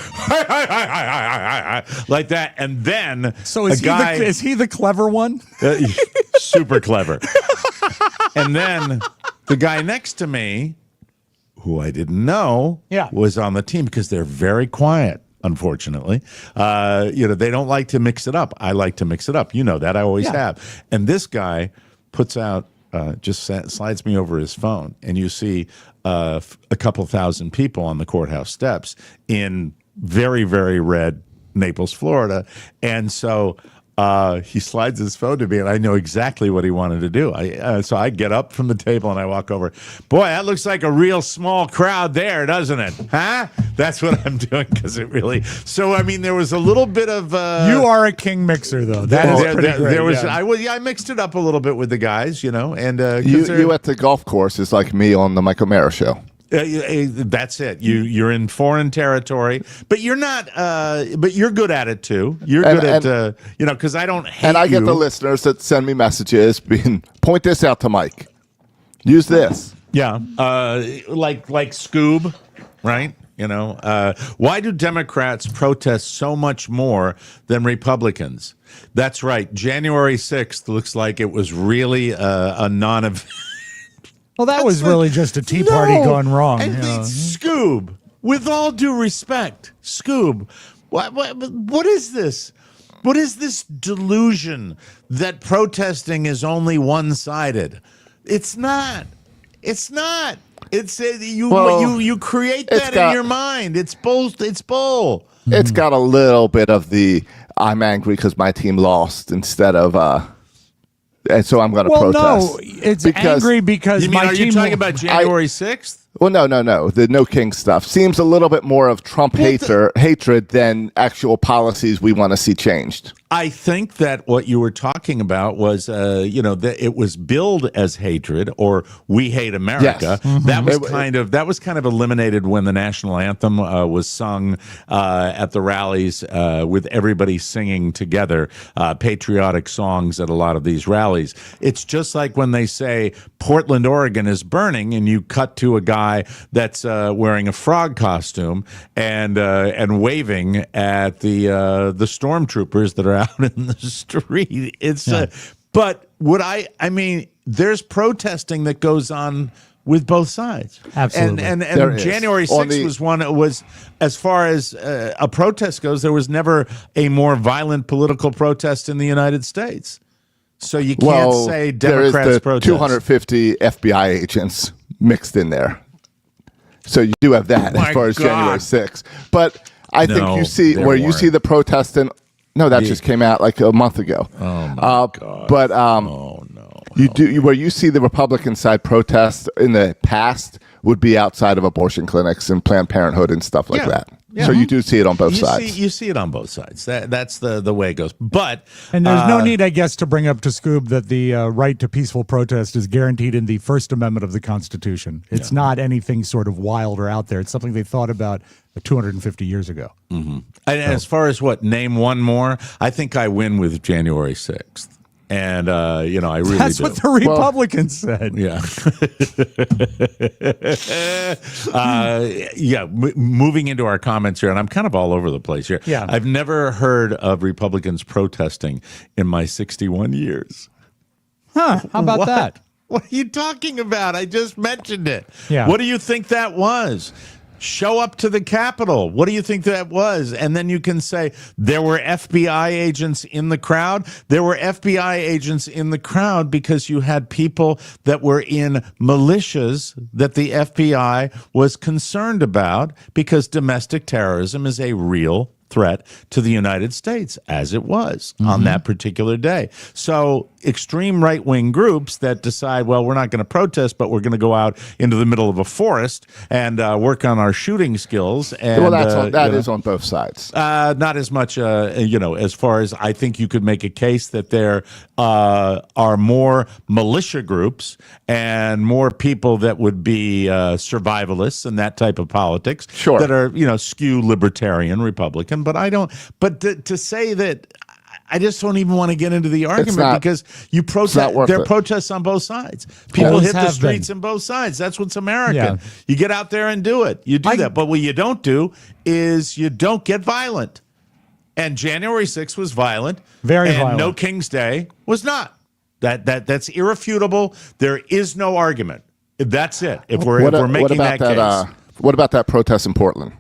like that. And then is he the clever one? Super clever. And then the guy next to me, who I didn't know, was on the team because they're very quiet, unfortunately. They don't like to mix it up. I like to mix it up. You know that. I always have. And this guy puts out, slides me over his phone, and you see a couple thousand people on the courthouse steps in very, very red Naples, Florida. And so he slides his phone to me, and I know exactly what he wanted to do. So I get up from the table and I walk over. Boy, that looks like a real small crowd there, doesn't it? Huh? That's what I'm doing because it really. So I mean, there was a little bit of. You are a king mixer, though. That is pretty great. There was. I mixed it up a little bit with the guys, and you at the golf course is like me on the Michael Mara show. That's it. You're in foreign territory, but you're not. But you're good at it too. You're good at because I don't hate. And I get the listeners that send me messages being point this out to Mike. Use this. Yeah, like Scoob, right? Why do Democrats protest so much more than Republicans? That's right. January 6th looks like it was really a non-event. Well, that was really just a tea party gone wrong. And Scoob, with all due respect, Scoob, what is this? What is this delusion that protesting is only one-sided? It's not. It's not. It's you create that in your mind. It's both. It's bull. It's got a little bit of the I'm angry because my team lost instead of and so I'm going to protest. No, it's angry because you mean, are you talking about January 6th? Well, no. The No King stuff seems a little bit more of Trump hatred than actual policies we want to see changed. I think that what you were talking about was, that it was billed as hatred or "We Hate America." Yes. Mm-hmm. That was kind of eliminated when the national anthem was sung at the rallies with everybody singing together patriotic songs at a lot of these rallies. It's just like when they say Portland, Oregon is burning, and you cut to a guy that's wearing a frog costume and waving at the stormtroopers that are out in the street. It's but I mean, there's protesting that goes on with both sides. Absolutely. And January 6th was as far as a protest goes, there was never a more violent political protest in the United States. So you can't say Democrats there is the protest. 250 FBI agents mixed in there. So you do have that as far as January 6th. But I think you see the protest in. No, that just came out like a month ago. Oh my God! But no. Where you see the Republican side protest in the past would be outside of abortion clinics and Planned Parenthood and stuff like that. Yeah. So you do see it on both sides. You see it on both sides. That's the way it goes. And there's no need, I guess, to bring up to Scoob that the right to peaceful protest is guaranteed in the First Amendment of the Constitution. It's not anything sort of wild or out there. It's something they thought about 250 years ago. Mm-hmm. And as far as name one more, I think I win with January 6th. And, I really That's what the Republicans said. Yeah. Moving into our comments here, and I'm kind of all over the place here. Yeah. I've never heard of Republicans protesting in my 61 years. Huh. How about that? What are you talking about? I just mentioned it. Yeah. What do you think that was? Show up to the Capitol. What do you think that was? And then you can say there were FBI agents in the crowd. There were FBI agents in the crowd because you had people that were in militias that the FBI was concerned about because domestic terrorism is a real threat to the United States, as it was on that particular day. So extreme right-wing groups that decide, well, we're not going to protest, but we're going to go out into the middle of a forest and work on our shooting skills. And, well, that is on both sides. Not as much, as far as I think you could make a case that there are more militia groups and more people that would be survivalists and that type of politics that are, skew libertarian, Republican. But I don't. But to say that. I just don't even want to get into the argument because you protest. There are protests on both sides. People hit the streets on both sides. That's what's American. Yeah. You get out there and do it. You do that. But what you don't do is you don't get violent. And January 6th was violent. Very violent. And No King's Day was not. That's irrefutable. There is no argument. That's it. If we're making that case. What about that protest in Portland?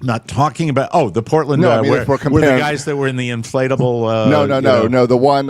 Not talking about the Portland where the guys that were in the inflatable. No. The one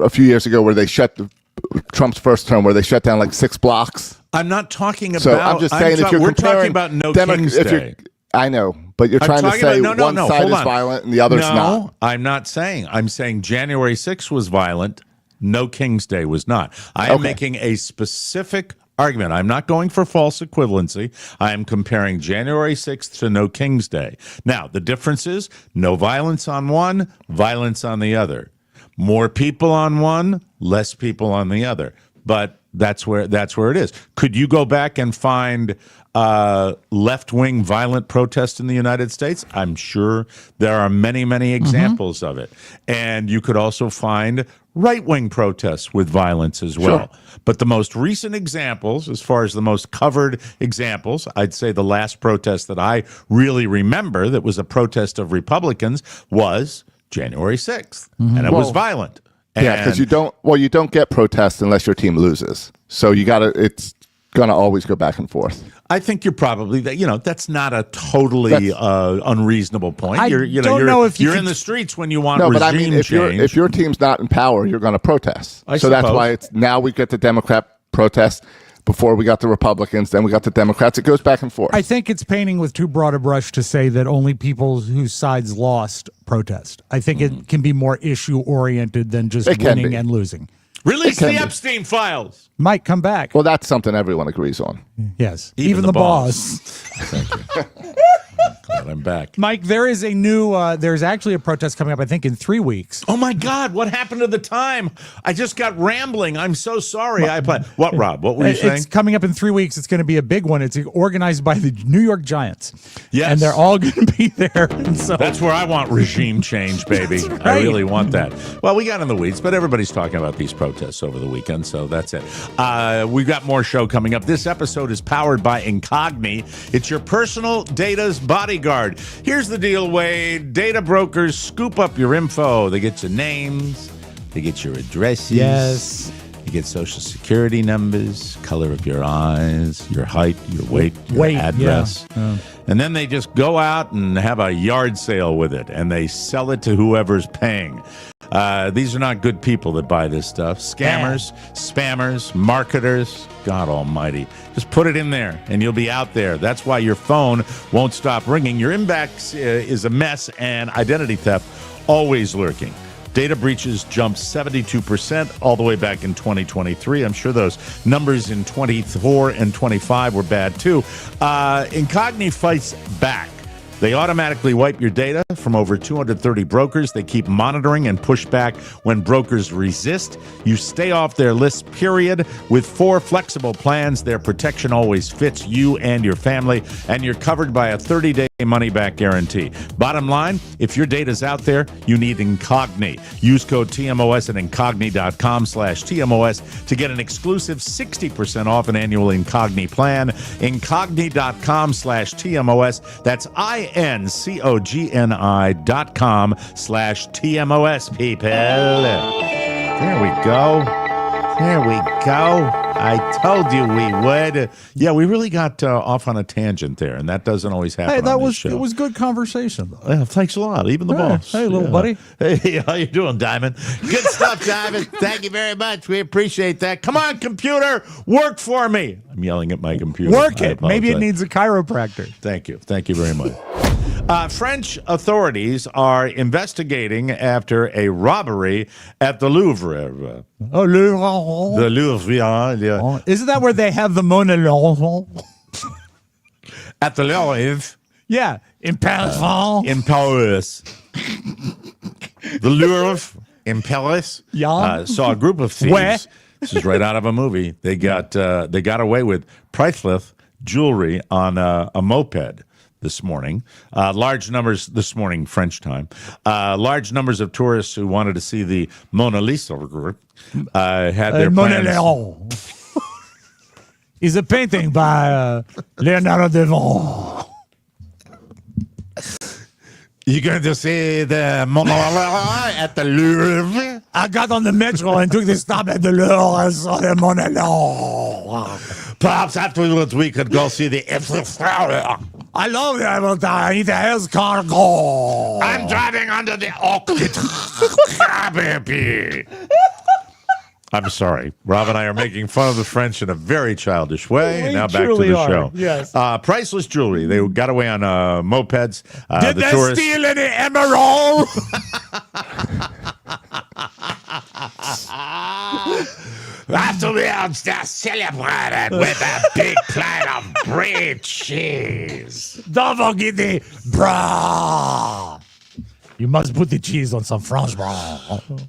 a few years ago where they Trump's first term where they shut down like 6 blocks. I'm not talking about. So I'm just saying we're talking about No King's Day. I know, but you're trying to say one side is violent and the other's not. No, I'm not saying. I'm saying January 6th was violent. No King's Day was not. I am making a specific argument. I'm not going for false equivalency. I am comparing January 6th to No King's Day. Now, the difference is no violence on one, violence on the other. More people on one, less people on the other. But that's where it is. Could you go back and find left-wing violent protests in the United States? I'm sure there are many, many examples of it. And you could also find right-wing protests with violence as well. Sure. But the most recent examples, as far as the most covered examples, I'd say the last protest that I really remember that was a protest of Republicans was January 6th. And it was violent. Because you don't get protests unless your team loses. So it's going to always go back and forth. I think you're probably that's not a totally unreasonable point. You're in the streets when you want regime but I mean, if your team's not in power, you're going to protest. So that's why now we get the Democrat protest. Before we got the Republicans, then we got the Democrats. It goes back and forth. I think it's painting with too broad a brush to say that only people whose sides lost protest. I think it can be more issue-oriented than just winning and losing. Release the Epstein files. Mike, come back. Well, that's something everyone agrees on. Yes. Even the boss. Thank you. Glad I'm back. Mike, there is there's actually a protest coming up, I think, in 3 weeks. Oh, my God. What happened to the time? I just got rambling. I'm so sorry. What, Rob? What were you saying? It's coming up in 3 weeks. It's going to be a big one. It's organized by the New York Giants. Yes. And they're all going to be there. And so that's where I want regime change, baby. Right. I really want that. Well, we got in the weeds, but everybody's talking about these protests over the weekend, so that's it. We've got more show coming up. This episode is powered by Incogn. It's your personal data's bodyguard. Here's the deal, Wade. Data brokers scoop up your info. They get your names. They get your addresses. Yes. You get social security numbers, color of your eyes, your height, your weight, your address. Yeah. And then they just go out and have a yard sale with it, and they sell it to whoever's paying. These are not good people that buy this stuff. Scammers, spammers, marketers. God almighty. Just put it in there, and you'll be out there. That's why your phone won't stop ringing. Your inbox is a mess, and identity theft always lurking. Data breaches jumped 72% all the way back in 2023. I'm sure those numbers in 24 and 25 were bad, too. Incogn fights back. They automatically wipe your data from over 230 brokers. They keep monitoring and push back when brokers resist. You stay off their list, period. With 4 flexible plans, their protection always fits you and your family, and you're covered by a 30-day money-back guarantee. Bottom line, if your data's out there, you need Incogn. Use code TMOS at Incogn.com/TMOS to get an exclusive 60% off an annual Incogn plan. Incogn.com/TMOS. That's INCOGNI.com/TMOS, people. There we go. There we go. I told you we would. Yeah, we really got off on a tangent there, and that doesn't always happen on this show. It was good conversation. Well, thanks a lot. Even the boss. Hey, little buddy. Hey, how you doing, Diamond? Good stuff, Diamond. Thank you very much. We appreciate that. Come on, computer, work for me. I'm yelling at my computer. Work it. Maybe it needs a chiropractor. Thank you. Thank you very much. French authorities are investigating after a robbery at the Louvre. Oh, Louvre. The Louvre, yeah. Isn't that where they have the Mona Lisa? At the Louvre. Yeah, in Paris. In Paris. The Louvre in Paris. Yeah. Saw a group of thieves. Where? This is right out of a movie. They got away with priceless jewelry on a moped this morning. Large numbers this morning, French time. Large numbers of tourists who wanted to see the Mona Lisa group had their Mona plans. Lisa is a painting by Leonardo da Vinci. You going to see the Mona Lisa at the Louvre? I got on the metro and took the stop at the Louvre and saw the Mona Lisa. Perhaps afterwards we could go see the Eiffel Tower. I love the Eiffel Tower. I need a house cargo. I'm driving under the Arc de Triomphe. I'm sorry. Rob and I are making fun of the French in a very childish way. We now back to the show. Yes. Priceless jewelry. They got away on mopeds. Did the they tourists steal any emerald? Afterwards, they're celebrated with a big plate of bread cheese. Don't forget the bra. You must put the cheese on some French bra.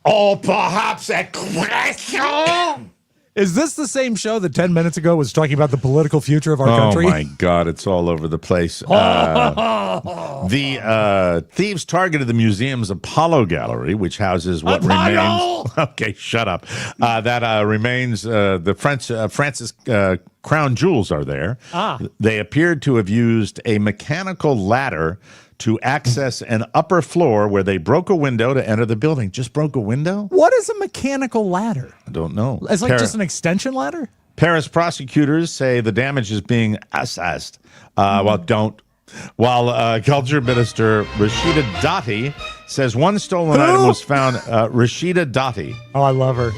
Or perhaps a croissant. Is this the same show that 10 minutes ago was talking about the political future of our country? Oh, my God. It's all over the place. The thieves targeted the museum's Apollo Gallery, which houses what remains. Okay, shut up. That remains the Francis crown jewels are there. They appeared to have used a mechanical ladder to access an upper floor where they broke a window to enter the building. Just broke a window? What is a mechanical ladder? I don't know. It's like just an extension ladder? Paris prosecutors say the damage is being assessed. While Culture Minister Rashida Dati says one stolen item was found. Rashida Dati. Oh, I love her.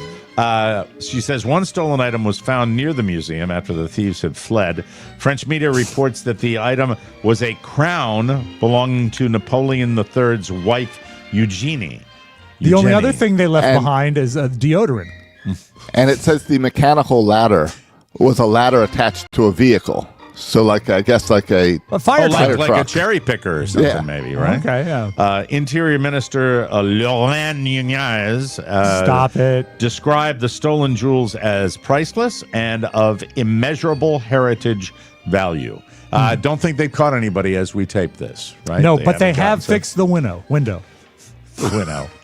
She says one stolen item was found near the museum after the thieves had fled. French media reports that the item was a crown belonging to Napoleon III's wife, Eugenie. The only other thing they left behind is deodorant. And it says the mechanical ladder was a ladder attached to a vehicle. So, like, I guess like a fire truck. Like a cherry picker or something, maybe, right? Okay, yeah. Interior Minister Laurent Nunez Stop it. described the stolen jewels as priceless and of immeasurable heritage value. Don't think they caught anybody as we tape this, right? No, but they have fixed the window. The window.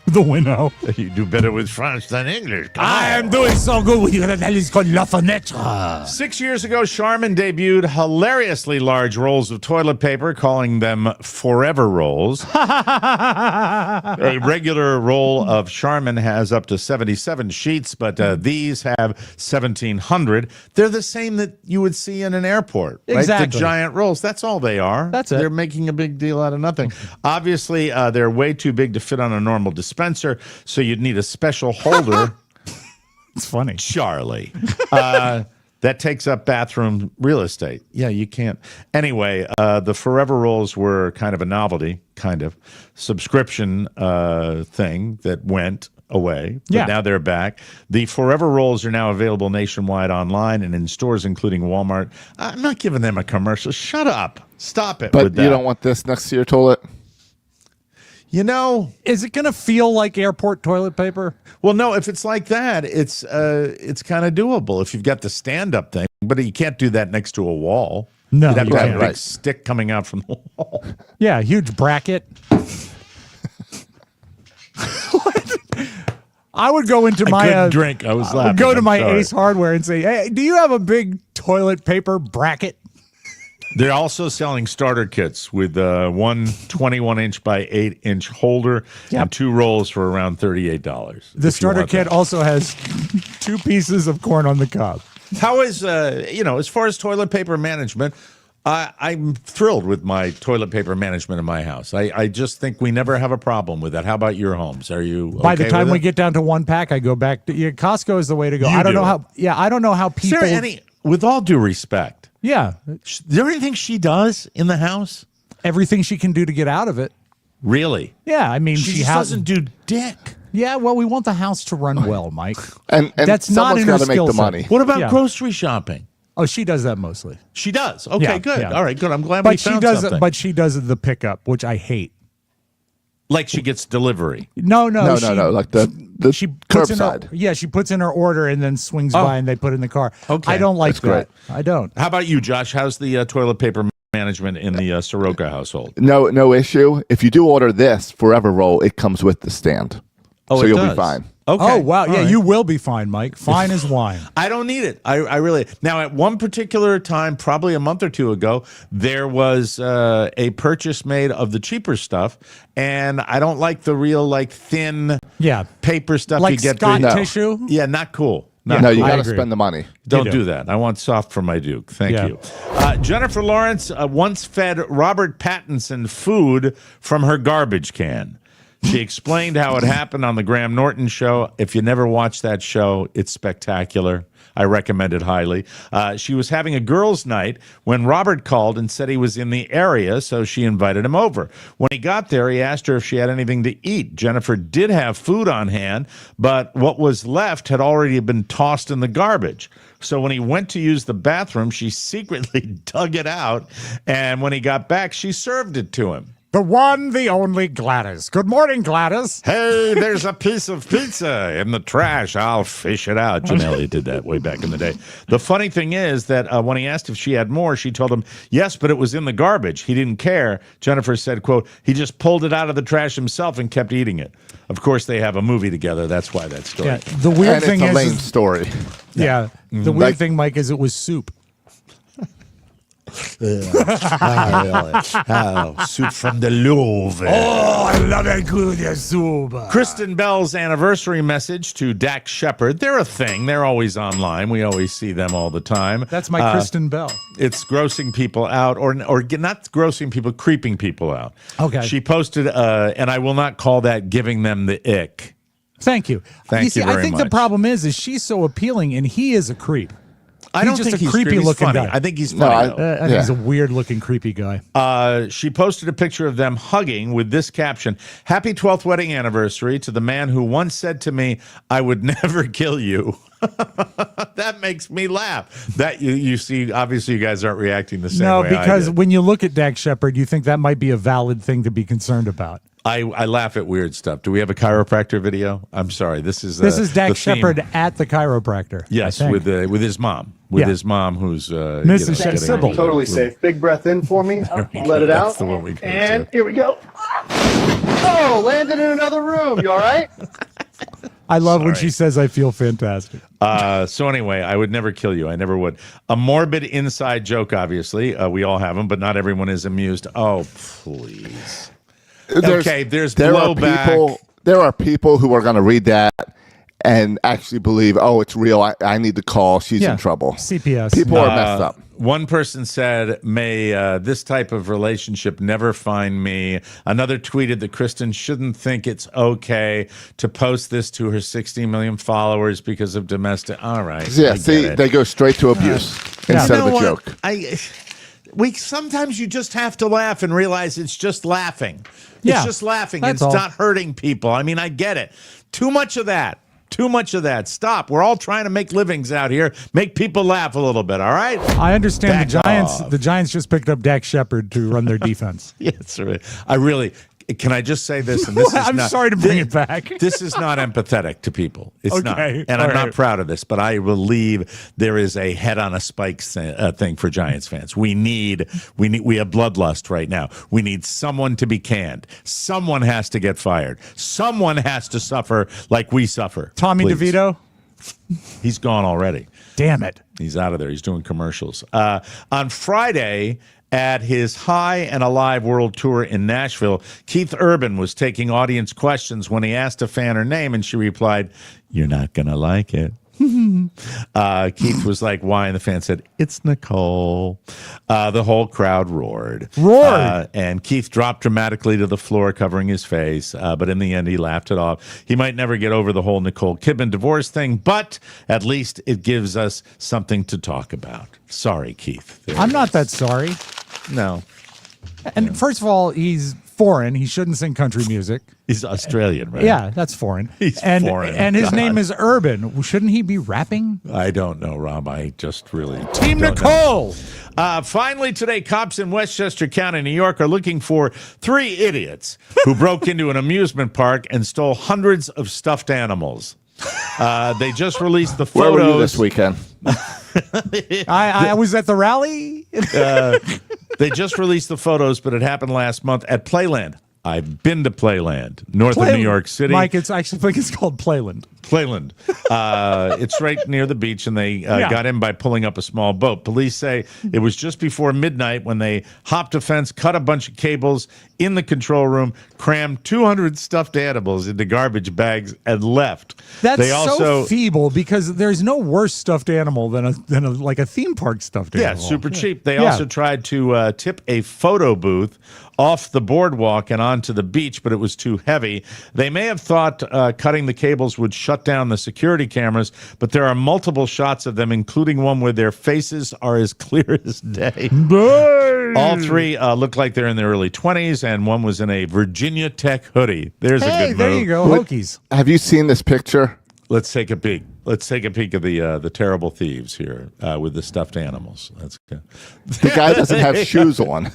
The window. You do better with French than English. I am doing so good with you. That is called La Fenêtre. 6 years ago, Charmin debuted hilariously large rolls of toilet paper, calling them Forever Rolls. A regular roll of Charmin has up to 77 sheets, but these have 1,700. They're the same that you would see in an airport, right? Exactly. The giant rolls. That's all they are. That's it. They're making a big deal out of nothing. Obviously, they're way too big to fit on a normal dispenser, so you'd need a special holder. It's funny. Charlie. That takes up bathroom real estate. Yeah, you can't. Anyway, the Forever Rolls were kind of a novelty, subscription thing that went away. But now they're back. The Forever Rolls are now available nationwide online and in stores, including Walmart. I'm not giving them a commercial. Shut up. Stop it. But you don't want this next to your toilet? You know, is it going to feel like airport toilet paper? Well, no. If it's like that, it's kind of doable if you've got the stand-up thing. But you can't do that next to a wall. No, you'd have to have a big stick coming out from the wall. Yeah, huge bracket. I would go into my drink. I was laughing. I would go to my Ace Hardware and say, "Hey, do you have a big toilet paper bracket?" They're also selling starter kits with one 21-inch by 8-inch holder and 2 rolls for around $38. The starter kit also has 2 pieces of corn on the cob. How is, as far as toilet paper management, I'm thrilled with my toilet paper management in my house. I just think we never have a problem with that. How about your homes? Are you okay By the time with we it? get down to 1 pack, I go back to Costco is the way to go. You I don't do know it. how. Yeah, I don't know how people. Sarah, with all due respect, yeah, is there anything she does in the house? everything she can do to get out of it. Really? Yeah, I mean, she doesn't do dick. Yeah, well, we want the house to run well, Mike. and that's not in her got to make skill the set. money. What about grocery shopping? Oh, she does that mostly. She does. Okay, good. Yeah. All right, good. I'm glad we found something. But she does the pickup, which I hate. Like she gets delivery. No. Like the she puts curbside. she puts in her order and then swings by and they put it in the car. Okay, I don't like that's that. great. I don't. How about you, Josh? How's the toilet paper management in the Soroka household? No issue. If you do order this Forever Roll, it comes with the stand. Oh, so it you'll does. be fine. Okay. Oh, wow. All Yeah, right. you will be fine, Mike. Fine as wine. I don't need it. I really. Now, at one particular time, probably a month or two ago, there was a purchase made of the cheaper stuff, and I don't like the real, like, thin paper stuff like you get. Scott tissue? Yeah, not cool. No, you got to spend the money. Don't do that. I want soft for my Duke. Thank you. Jennifer Lawrence once fed Robert Pattinson food from her garbage can. She explained how it happened on the Graham Norton show. If you never watched that show, it's spectacular. I recommend it highly. She was having a girls' night when Robert called and said he was in the area, so she invited him over. When he got there, he asked her if she had anything to eat. Jennifer did have food on hand, but what was left had already been tossed in the garbage. So when he went to use the bathroom, she secretly dug it out, and when he got back, she served it to him. The one, the only Gladys. Good morning, Gladys. Hey, there's a piece of pizza in the trash. I'll fish it out. Jim Elliott did that way back in the day. The funny thing is that when he asked if she had more, she told him, yes, but it was in the garbage. He didn't care. Jennifer said, quote, he just pulled it out of the trash himself and kept eating it. Of course, they have a movie together. That's why that story. Yeah, the weird thing it's a is lame story. Yeah, the weird thing, Mike, is it was soup. Really? Oh, soup from the Louvre. Oh, I love that good soup. Kristen Bell's anniversary message to Dax Shepard. They're a thing. They're always online. We always see them all the time. That's my Kristen Bell. It's grossing people out, or not grossing people, creeping people out. Okay. She posted, and I will not call that giving them the ick. Thank you. Thank you very I think much. the problem is she's so appealing and he is a creep. I don't just think a he's creepy creepy. looking Funny. guy. I think he's funny. I think he's a weird looking creepy guy. She posted a picture of them hugging with this caption: "Happy 12th wedding anniversary to the man who once said to me, I would never kill you." That makes me laugh. That you see, obviously you guys aren't reacting the same way. No, because I did. when you look at Dax Shepard, you think that might be a valid thing to be concerned about. I laugh at weird stuff. Do we have a chiropractor video? I'm sorry. This is Dax Shepard at the chiropractor. Yes, with his mom. His mom, who's Mrs. Sybil. Totally safe. Big breath in for me. Let it out. That's the one we go and to. here we go. Oh, landed in another room. You all right? I love when she says, I feel fantastic. So anyway, I would never kill you. I never would. A morbid inside joke, obviously. We all have them, but not everyone is amused. Oh, please. There's blowback. There are people who are going to read that and actually believe, oh, it's real. I need to call. She's in trouble. CPS. People are messed up. One person said, may this type of relationship never find me. Another tweeted that Kristen shouldn't think it's okay to post this to her 60 million followers because of domestic. All right. Yeah, see, they go straight to abuse instead of a joke. Sometimes you just have to laugh and realize it's just laughing. Yeah, it's just laughing. that's It's all. not hurting people. I mean, I get it. Too much of that. Too much of that. Stop. We're all trying to make livings out here. Make people laugh a little bit, all right? I understand Back the Giants. off. The Giants just picked up Dax Shepard to run their defense. Yes, I really. Can I just say this? And this is I'm sorry to bring it back. This is not empathetic to people. It's not, Okay, and I'm all not right. proud of this. But I believe there is a head on a spike thing for Giants fans. We have bloodlust right now. We need someone to be canned. Someone has to get fired. Someone has to suffer like we suffer. Tommy Please. DeVito. He's gone already. Damn it. He's out of there. He's doing commercials. On Friday, at his High and Alive World Tour in Nashville, Keith Urban was taking audience questions when he asked a fan her name, and she replied, "You're not going to like it." Keith was like, "Why?" And the fan said, "It's Nicole." The whole crowd roared. And Keith dropped dramatically to the floor, covering his face. But in the end, he laughed it off. He might never get over the whole Nicole Kidman divorce thing, but at least it gives us something to talk about. Sorry, Keith. I'm not that sorry. No. And first of all, he's foreign. He shouldn't sing country music. He's Australian, right? Yeah, that's foreign. He's and, foreign. And his name is Urban. Shouldn't he be rapping? I don't know, Rob. I just really Team don't Nicole. Finally today, cops in Westchester County, New York, are looking for 3 idiots who broke into an amusement park and stole hundreds of stuffed animals. They just released the photos. Where were you this weekend? I was at the rally. They just released the photos, but it happened last month at Playland. I've been to Playland, north of New York City. Mike, I actually think it's called Playland. Playland. It's right near the beach, and they got in by pulling up a small boat. Police say it was just before midnight when they hopped a fence, cut a bunch of cables in the control room, crammed 200 stuffed animals into garbage bags, and left. That's so feeble because there's no worse stuffed animal than a theme park stuffed animal. Yeah, super cheap. They also tried to tip a photo booth off the boardwalk and onto the beach, but it was too heavy. They may have thought cutting the cables would shut down the security cameras, but there are multiple shots of them, including one where their faces are as clear as day. All 3 look like they're in their early 20s, and one was in a Virginia Tech hoodie. There's a good move. There you go, Hokies. Have you seen this picture? Let's take a peek. Let's take a peek of the terrible thieves here with the stuffed animals. That's good. The guy doesn't have shoes on.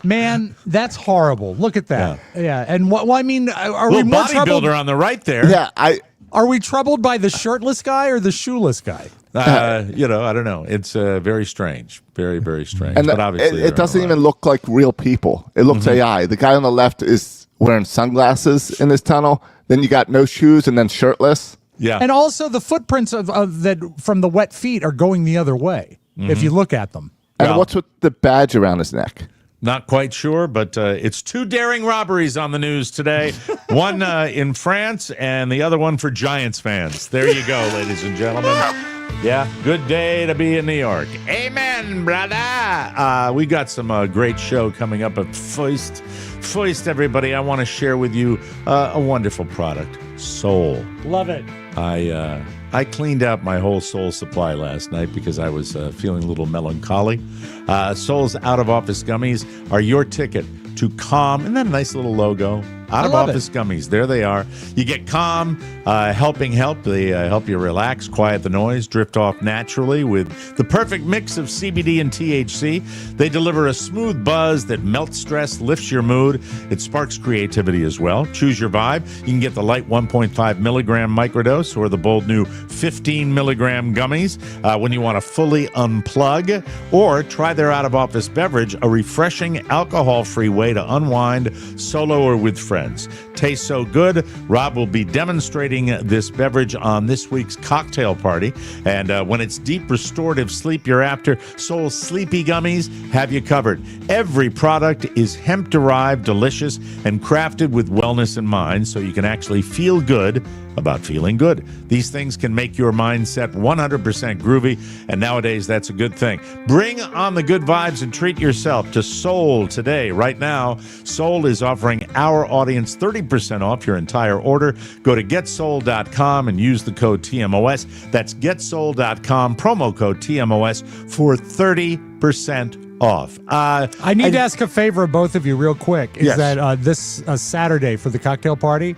Man, that's horrible. Look at that. Yeah. And what? Well, I mean, are we little more troubled? bodybuilder on the right there. Yeah, Are we troubled by the shirtless guy or the shoeless guy? I don't know. It's very strange. Very, very strange. And but obviously it doesn't even look like real people. It looks AI. The guy on the left is wearing sunglasses in this tunnel. Then you got no shoes and then shirtless. Yeah. And also the footprints of that from the wet feet are going the other way if you look at them. And what's with the badge around his neck? Not quite sure, but it's 2 daring robberies on the news today. One in France and the other one for Giants fans. There you go, ladies and gentlemen. Yeah, good day to be in New York. Amen, brother. We got some great show coming up. But first, everybody, I want to share with you a wonderful product, Soul. Love it. I cleaned out my whole Soul supply last night because I was feeling a little melancholy. Soul's out-of-office gummies are your ticket to calm. Isn't that a nice little logo? Out-of-office gummies. There they are. You get calm, helping help. They help you relax, quiet the noise, drift off naturally with the perfect mix of CBD and THC. They deliver a smooth buzz that melts stress, lifts your mood. It sparks creativity as well. Choose your vibe. You can get the light 1.5 milligram microdose or the bold new 15 milligram gummies when you want to fully unplug, or try their out-of-office beverage, a refreshing alcohol-free way to unwind solo or with friends. Tastes so good. Robb will be demonstrating this beverage on this week's cocktail party. And when it's deep restorative sleep you're after, Soul's Sleepy Gummies have you covered. Every product is hemp-derived, delicious, and crafted with wellness in mind, so you can actually feel good about feeling good. These things can make your mindset 100% groovy, and nowadays that's a good thing. Bring on the good vibes and treat yourself to Soul today. Right now, Soul is offering our audience 30% off your entire order. Go to getsoul.com and use the code TMOS. That's getsoul.com, promo code TMOS for 30% off. I need to ask a favor of both of you real quick. Is Yes. that this Saturday for the cocktail party,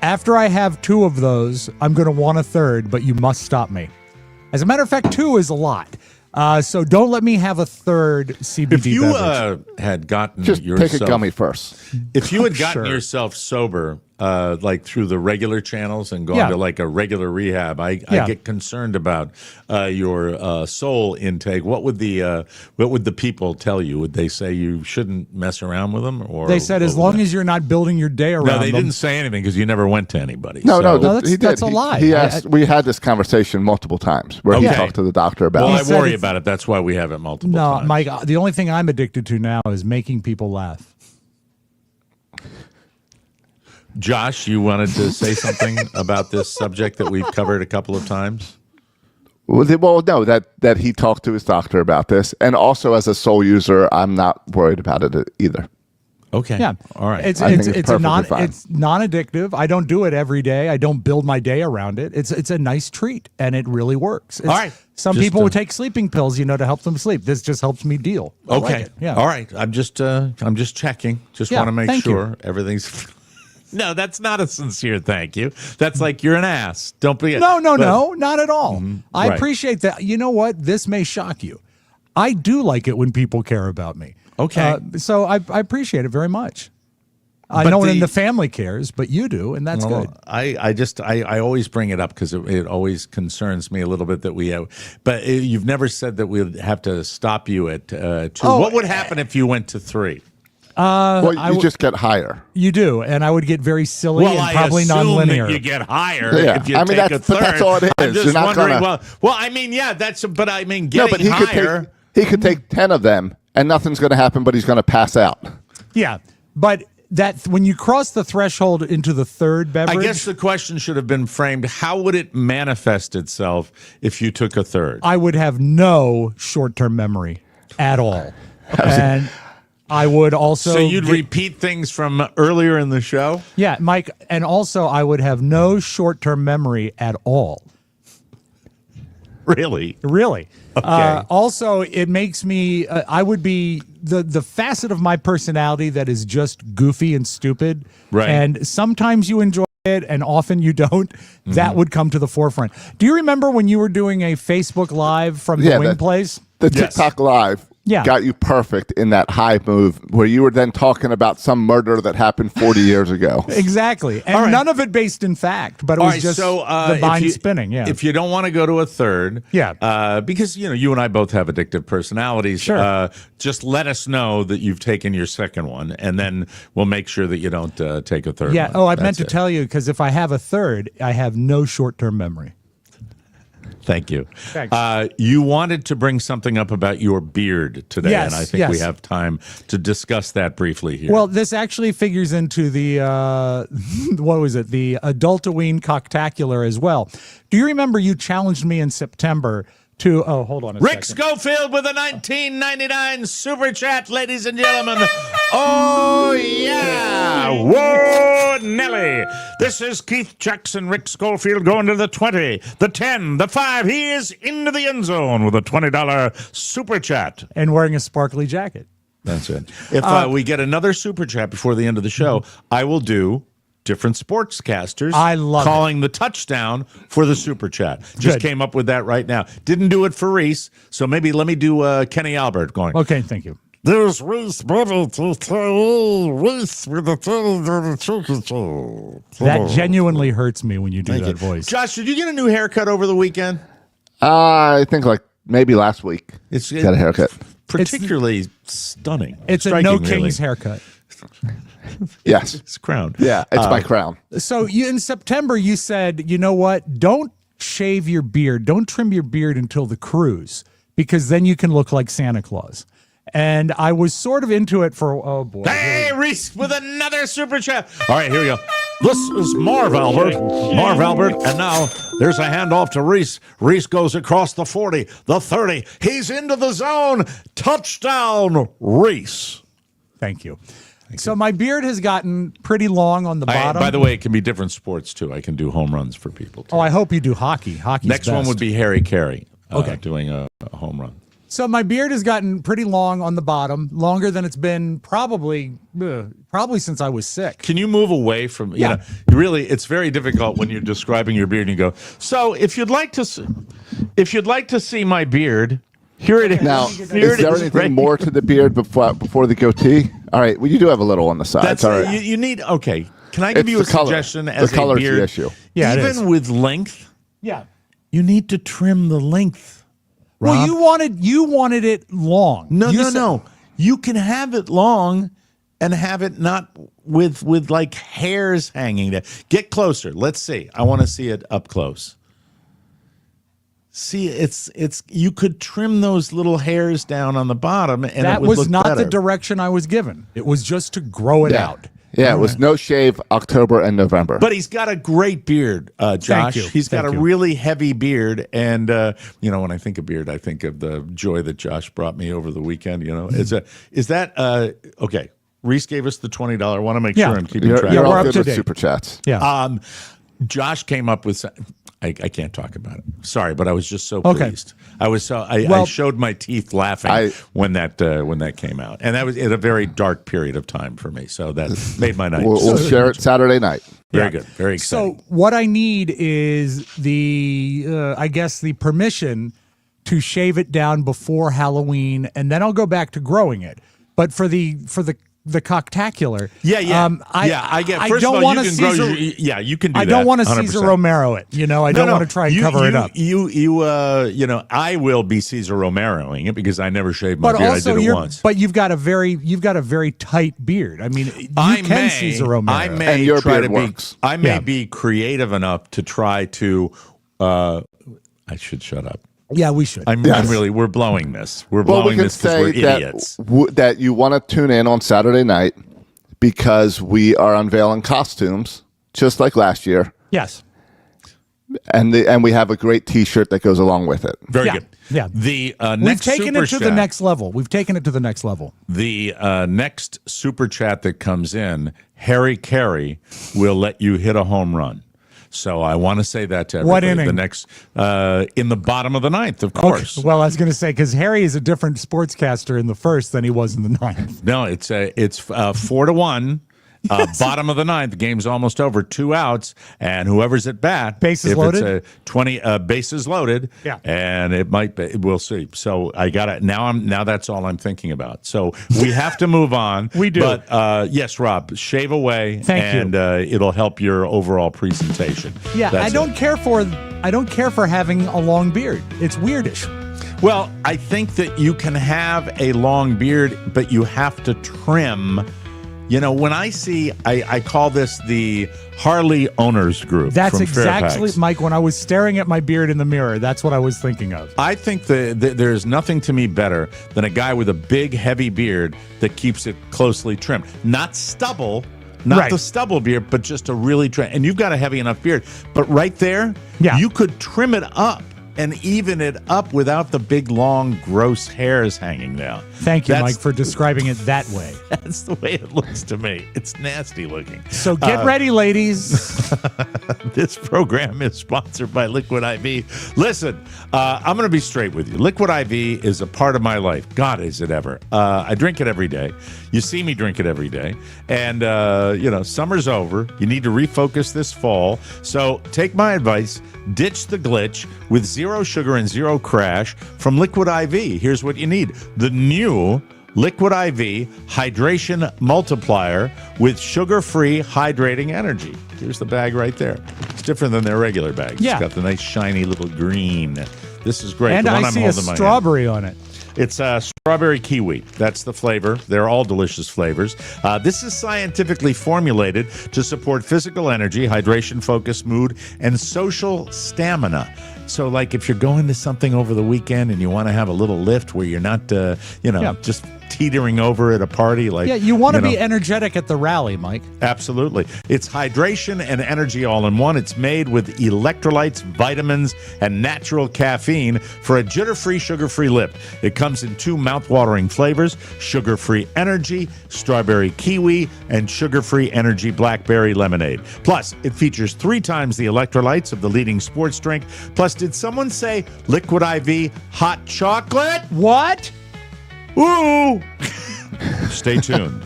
after I have 2 of those, I'm going to want a third, but you must stop me. As a matter of fact, 2 is a lot. So don't let me have a third CBD If you beverage. had gotten Just yourself, take a gummy first. If you had gotten Sure. yourself sober, like through the regular channels and gone to like a regular rehab, I get concerned about your soul intake. What would the people tell you? Would they say you shouldn't mess around with them, or They said as long as you're not building your day around No, they them. didn't say anything because you never went to anybody. No, so. that's a lie. He asked. We had this conversation multiple times where he Okay. talked to the doctor about Well, it. I worry about it. That's why we have it multiple No, times. Mike, the only thing I'm addicted to now is making people laugh. Josh, you wanted to say something about this subject that we've covered a couple of times? Well, no, that he talked to his doctor about this, and also as a Soul user, I'm not worried about it either. Okay. Yeah. All right. It's fine. it's non-addictive. I don't do it every day. I don't build my day around it. It's a nice treat, and it really works. All right. Some people would take sleeping pills, to help them sleep. This just helps me deal. I like it. Yeah. All right. I'm just checking. Just want to make sure everything's. No, that's not a sincere thank you. That's like you're an ass. Don't be. No, not at all. I right. appreciate that. You know what? This may shock you. I do like it when people care about me. Okay. So I appreciate it very much. No one in the family cares, but you do, and that's good. I always bring it up because it always concerns me a little bit that we have. But you've never said that we'd have to stop you at 2. What would happen if you went to 3? You just get higher. You do, and I would get very silly and probably nonlinear. That you get higher if you take a third. That's all it is. I'm just You're not wondering. gonna... Getting higher. He could take 10 of them, and nothing's going to happen, but he's going to pass out. Yeah, but when you cross the threshold into the third beverage, I guess the question should have been framed: how would it manifest itself if you took a third? I would have no short-term memory at all, and I would also. So you'd repeat things from earlier in the show? Yeah, Mike, and also I would have no short-term memory at all. Really? Really. Okay. Also, it makes me, I would be the facet of my personality that is just goofy and stupid. Right. And sometimes you enjoy it and often you don't. That would come to the forefront. Do you remember when you were doing a Facebook Live from the wing place? The TikTok Live got you perfect in that high move where you were then talking about some murder that happened 40 years ago. Exactly. And none of it based in fact, but it was just the mind spinning. Yeah. If you don't want to go to a third, because you and I both have addictive personalities, just let us know that you've taken your second one, and then we'll make sure that you don't take a third one. Oh, I meant to tell you, because if I have a third, I have no short-term memory. Thank you. Thanks. You wanted to bring something up about your beard today, and I think we have time to discuss that briefly here. Well, this actually figures into the, what was it, the Adultaween Cocktacular as well. Do you remember you challenged me in September to, hold on a Rick second. Schofield with a 1999 Super Chat, ladies and gentlemen. Oh, yeah. Whoa, Nelly. This is Keith Jackson, Rick Schofield going to the 20, the 10, the 5. He is into the end zone with a $20 Super Chat. And wearing a sparkly jacket. That's it. If we get another Super Chat before the end of the show, I will do different sportscasters calling the touchdown for the Super Chat. Just came up with that right now. Didn't do it for Reese, so maybe let me do Kenny Albert going. Okay, thank you. There's Reese Bobby to tell Reese with the That genuinely hurts me when you do that voice. Josh, did you get a new haircut over the weekend? I think maybe last week. Got a haircut. Particularly stunning. It's a no king's haircut. Yes. It's crown. Yeah, it's my crown. So in September, you said, you know what? Don't shave your beard. Don't trim your beard until the cruise, because then you can look like Santa Claus. And I was sort of into it for, oh boy. Hey, Reese with another Super Chat. All right, here we go. This is Marv Albert. And now there's a handoff to Reese. Reese goes across the 40, the 30. He's into the zone. Touchdown, Reese. Thank you. So my beard has gotten pretty long on the bottom. By the way, it can be different sports, too. I can do home runs for people, too. Oh, I hope you do hockey. Hockey's Next best. one would be Harry Carey doing a home run. So my beard has gotten pretty long on the bottom, longer than it's been probably since I was sick. Can you move away from, really, it's very difficult when you're describing your beard and you go, so if you'd like to see my beard, here it is. Now, is there anything more to the beard before the goatee? All right, well, you do have a little on the side. That's all right. You need, okay. Can I give you a suggestion as the color's a beard? The issue. Yeah, even with length, you need to trim the length. Rob. Well, you wanted it long. No. You can have it long and have it not with like hairs hanging there. Get closer. Let's see. I want to see it up close. See, it's you could trim those little hairs down on the bottom, and that it would was look not better. the direction I was given. It was just to grow it out. Yeah, it was no shave October and November. But he's got a great beard, Josh. Thank you. He's got a really heavy beard, and when I think of beard, I think of the joy that Josh brought me over the weekend. Is that okay? Reese gave us the $20. I want to make sure I'm keeping track. You're all we're up good to with date. super chats. Yeah. Josh came up with. I can't talk about it. Sorry, but I was just so Okay. pleased. I showed my teeth laughing when that came out, and that was in a very dark period of time for me. So that made my night. We'll share it Saturday night. Very good. Very exciting. So what I need is the permission to shave it down before Halloween, and then I'll go back to growing it. But for the cocktacular, I get. First don't of all, want you to can Caesar. grow. You can do that. I don't want to 100%. Caesar Romero it. I don't want to try and cover it up. I will be Caesar Romeroing it because I never shaved my But beard. also, I did it once. But you've got a very tight beard. I mean, you can Caesar Romero. I may And your try beard to works. be. I may be creative enough to try to. I should shut up. Yeah, we should. I'm really. We're blowing this. We're blowing this because we're idiots. That you want to tune in on Saturday night because we are unveiling costumes just like last year. Yes. And we have a great T-shirt that goes along with it. Very good. Yeah. The We've next taken super it to chat, the next level. We've taken it to the next level. The next super chat that comes in, Harry Carey will let you hit a home run. So I want to say that to everybody. What inning? The next in the bottom of the ninth, of course. Okay. Well, I was going to say because Harry is a different sportscaster in the first than he was in the ninth. No, it's 4-1. Bottom of the ninth, the game's almost over. 2 outs, and whoever's at bat, bases if loaded. It's 20 bases loaded, yeah, and it might be. We'll see. So I got it now. That's all I'm thinking about. So we have to move on. We do. But yes, Rob, shave away, Thank you. It'll help your overall presentation. Yeah, That's I don't care for having a long beard. It's weirdish. Well, I think that you can have a long beard, but you have to trim. When I see, I call this the Harley Owners Group. That's from exactly, Fairfax. Mike, when I was staring at my beard in the mirror, that's what I was thinking of. I think there's nothing to me better than a guy with a big, heavy beard that keeps it closely trimmed. Not stubble, not the stubble beard, but just a really trim. And you've got a heavy enough beard. But right there, you could trim it up and even it up without the big, long, gross hairs hanging down. Thank you, Mike, for describing it that way. That's the way it looks to me. It's nasty looking. So get ready, ladies. This program is sponsored by Liquid IV. Listen, I'm going to be straight with you. Liquid IV is a part of my life. God, is it ever. I drink it every day. You see me drink it every day. And, summer's over. You need to refocus this fall. So take my advice. Ditch the glitch with 0 sugar and 0 crash from Liquid IV. Here's what you need. The new Liquid IV Hydration Multiplier with sugar-free hydrating energy. Here's the bag right there. It's different than their regular bag. Yeah. It's got the nice shiny little green. This is great. And the one I I'm see a holding in my hand. strawberry on it. It's strawberry kiwi. That's the flavor. They're all delicious flavors. This is scientifically formulated to support physical energy, hydration, focus, mood, and social stamina. So, like, if you're going to something over the weekend and you want to have a little lift where you're not, just teetering over at a party, like you want to be energetic at the rally, Mike. Absolutely. It's hydration and energy all in one. It's made with electrolytes, vitamins, and natural caffeine for a jitter-free, sugar-free lift. It comes in 2 mouth-watering flavors: sugar-free energy, strawberry kiwi, and sugar-free energy blackberry lemonade. Plus, it features 3 times the electrolytes of the leading sports drink. Plus, did someone say Liquid IV hot chocolate? What? Ooh! Stay tuned.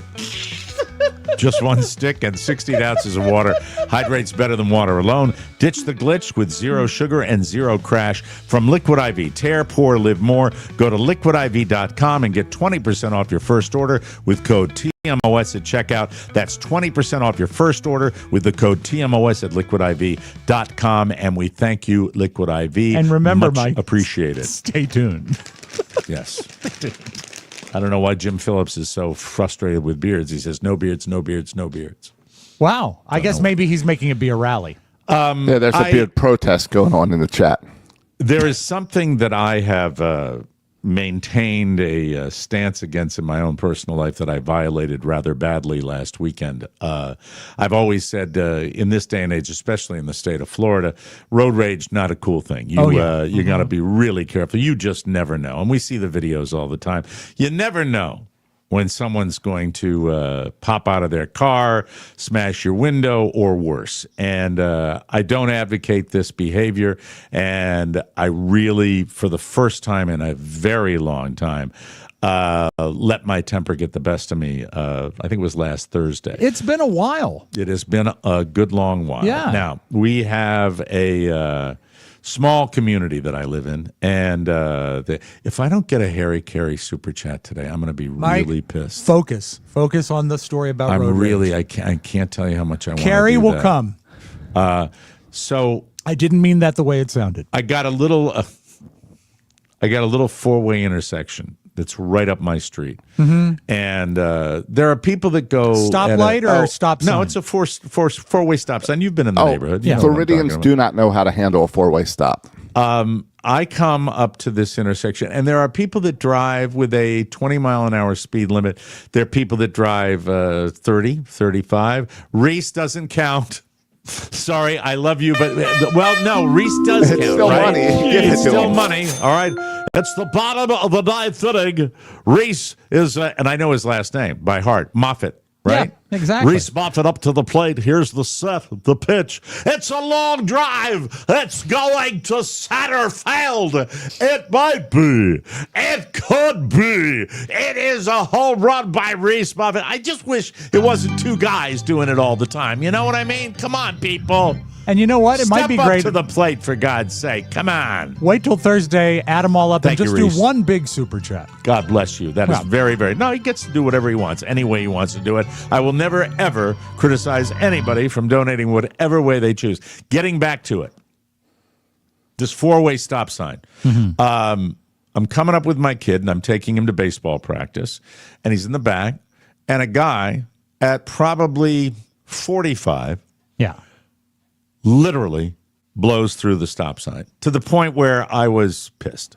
Just 1 stick and 16 ounces of water. Hydrates better than water alone. Ditch the glitch with 0 sugar and 0 crash from Liquid IV. Tear, pour, live more. Go to liquidiv.com and get 20% off your first order with code TMOS at checkout. That's 20% off your first order with the code TMOS at liquidiv.com. And we thank you, Liquid IV. And remember, much Mike, appreciated. Stay tuned. Yes. I don't know why Jim Phillips is so frustrated with beards. He says, no beards, no beards, no beards. Wow. I guess maybe he's making it be a rally. There's a beard protest going on in the chat. There is something that I have maintained a stance against in my own personal life that I violated rather badly last weekend. I've always said in this day and age, especially in the state of Florida, road rage, not a cool thing. You you got to be really careful. You just never know. And we see the videos all the time. You never know when someone's going to pop out of their car, smash your window, or worse. And I don't advocate this behavior. And I really, for the first time in a very long time, let my temper get the best of me. I think it was last Thursday. It's been a while. It has been a good long while. Yeah. Now, we have a small community that I live in, and if I don't get a Harry Carey super chat today, I'm going to be really pissed. Focus on the story about. I'm road rage. I can't tell you how much I want. Carey will that. come. So I didn't mean that the way it sounded. I got a little four-way intersection that's right up my street, and there are people that go stoplight or stop sign? No, it's a four-way stop sign. You've been in the neighborhood. You know Floridians do not know how to handle a four-way stop. I come up to this intersection, and there are people that drive with a 20-mile-an-hour speed limit. There are people that drive 30, 35. Reese doesn't count. Sorry, I love you, but no, Reese does count. It's still right? money. It's still money. All right, it's the bottom of the ninth inning. Reese is, and I know his last name by heart, Moffitt. Right? Yeah, exactly. Reese Moffitt up to the plate. Here's the set, the pitch. It's a long drive. It's going to Satterfield. It might be. It could be. It is a home run by Reese Moffitt. I just wish it wasn't two guys doing it all the time. You know what I mean? Come on, people. And you know what? It might be great. Step up to the plate, for God's sake. Come on. Wait till Thursday, add them all up, and just do one big super chat. God bless you. That is very, very... No, he gets to do whatever he wants, any way he wants to do it. I will never, ever criticize anybody from donating whatever way they choose. Getting back to it. This four-way stop sign. I'm coming up with my kid, and I'm taking him to baseball practice, and he's in the back, and a guy at probably 45... literally blows through the stop sign to the point where I was pissed.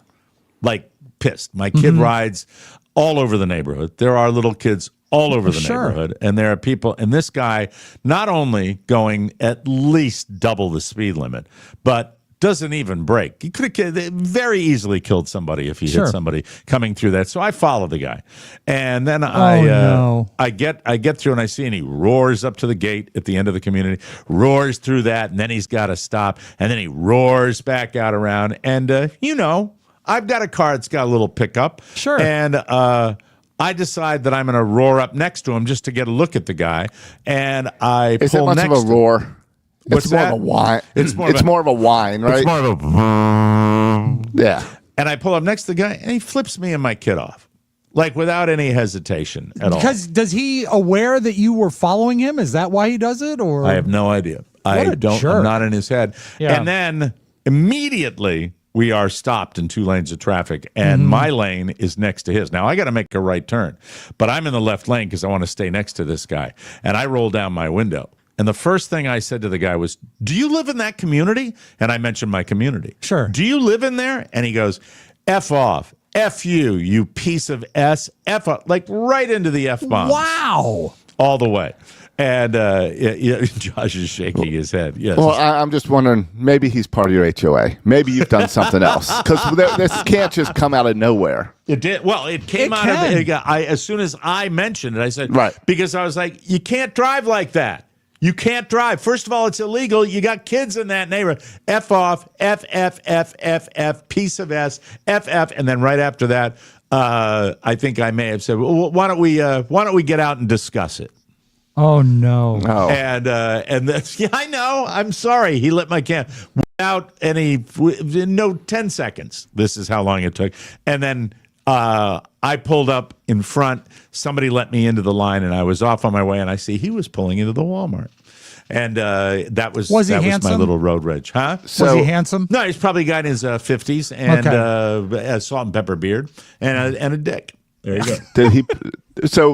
Like, pissed. My kid rides all over the neighborhood. There are little kids all over the neighborhood. And there are people, and this guy not only going at least double the speed limit, but doesn't even brake. He could have very easily killed somebody if he hit somebody coming through that. So I follow the guy, and then I get through, and I see, and he roars up to the gate at the end of the community, roars through that, and then he's got to stop, and then he roars back out around, and I've got a car that's got a little pickup, and I decide that I'm going to roar up next to him just to get a look at the guy, and I Is pull it much next of a roar? What's more that? of a whine. It's more of a whine, right? It's more of a... Yeah. And I pull up next to the guy, and he flips me and my kid off. Like, without any hesitation at all. Because does he aware that you were following him? Is that why he does it? Or I have no idea. I'm not in his head. Yeah. And then immediately we are stopped in 2 lanes of traffic, and my lane is next to his. Now, I got to make a right turn, but I'm in the left lane because I want to stay next to this guy. And I roll down my window. And the first thing I said to the guy was, "Do you live in that community?" And I mentioned my community. Sure. "Do you live in there?" And he goes, "F off. F you, you piece of S. F off." Like right into the F bomb. Wow. All the way. And Josh is shaking his head. Yes. Well, I'm just wondering, maybe he's part of your HOA. Maybe you've done something else. Because this can't just come out of nowhere. It did. Well, it came out of it. As soon as I mentioned it, I said, right. Because I was like, you can't drive like that. You can't drive. First of all, it's illegal. You got kids in that neighborhood. F off, F, piece of S, F, and then right after that, I think I may have said, well, why don't we get out and discuss it? Oh no! Oh. And that's, yeah, I know. I'm sorry. He lit my can without any 10 seconds. This is how long it took, and then. I pulled up in front. Somebody let me into the line, and I was off on my way. And I see he was pulling into the Walmart, and that was my little road rage, huh? Was he handsome? No, he's probably a guy in his 50s and a salt and pepper beard and a dick. There you go.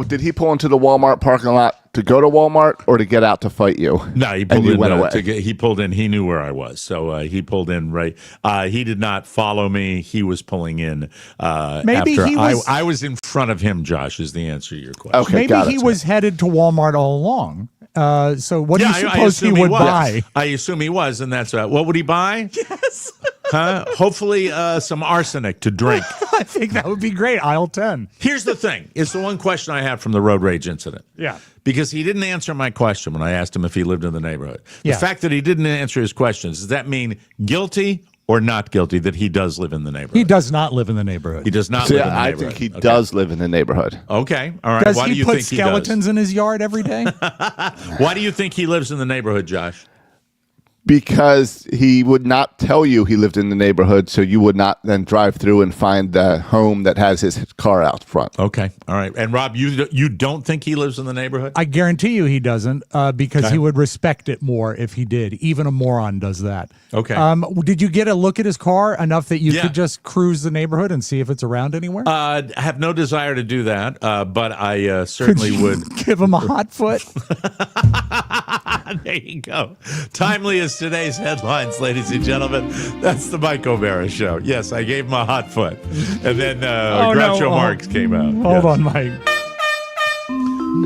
Did he pull into the Walmart parking lot to go to Walmart or to get out to fight you? No, he pulled in. He pulled in. He knew where I was, so he pulled in right. He did not follow me. He was pulling in. Maybe after I was in front of him. Josh is the answer to your question. Okay, maybe he was headed to Walmart all along. So what do you suppose he would buy? I assume he was, and that's what would he buy? Yes. Huh? Hopefully some arsenic to drink. I think that would be great. Aisle 10. Here's the thing. It's the one question I have from the road rage incident. Yeah. Because he didn't answer my question when I asked him if he lived in the neighborhood. The Yeah. fact that he didn't answer his questions, does that mean guilty or not guilty that he does live in the neighborhood? He does not live in the neighborhood. He does not So, live in the I neighborhood. think he does live in the neighborhood. Okay. All right. Does Why do he you put think skeletons he in his yard every day? does? Why do you think he lives in the neighborhood, Josh? Because he would not tell you he lived in the neighborhood, so you would not then drive through and find the home that has his car out front. Okay. All right. And Rob, you don't think he lives in the neighborhood? I guarantee you he doesn't, because Okay. he would respect it more if he did. Even a moron does that. Okay. Did you get a look at his car enough that you Yeah. could just cruise the neighborhood and see if it's around anywhere? I have no desire to do that, but I certainly would. Give him a hot foot. There you go. Timely as today's headlines, ladies and gentlemen. That's the Mike O'Mara Show. Yes, I gave him a hot foot. And then Groucho Marx came out. Hold on, Mike.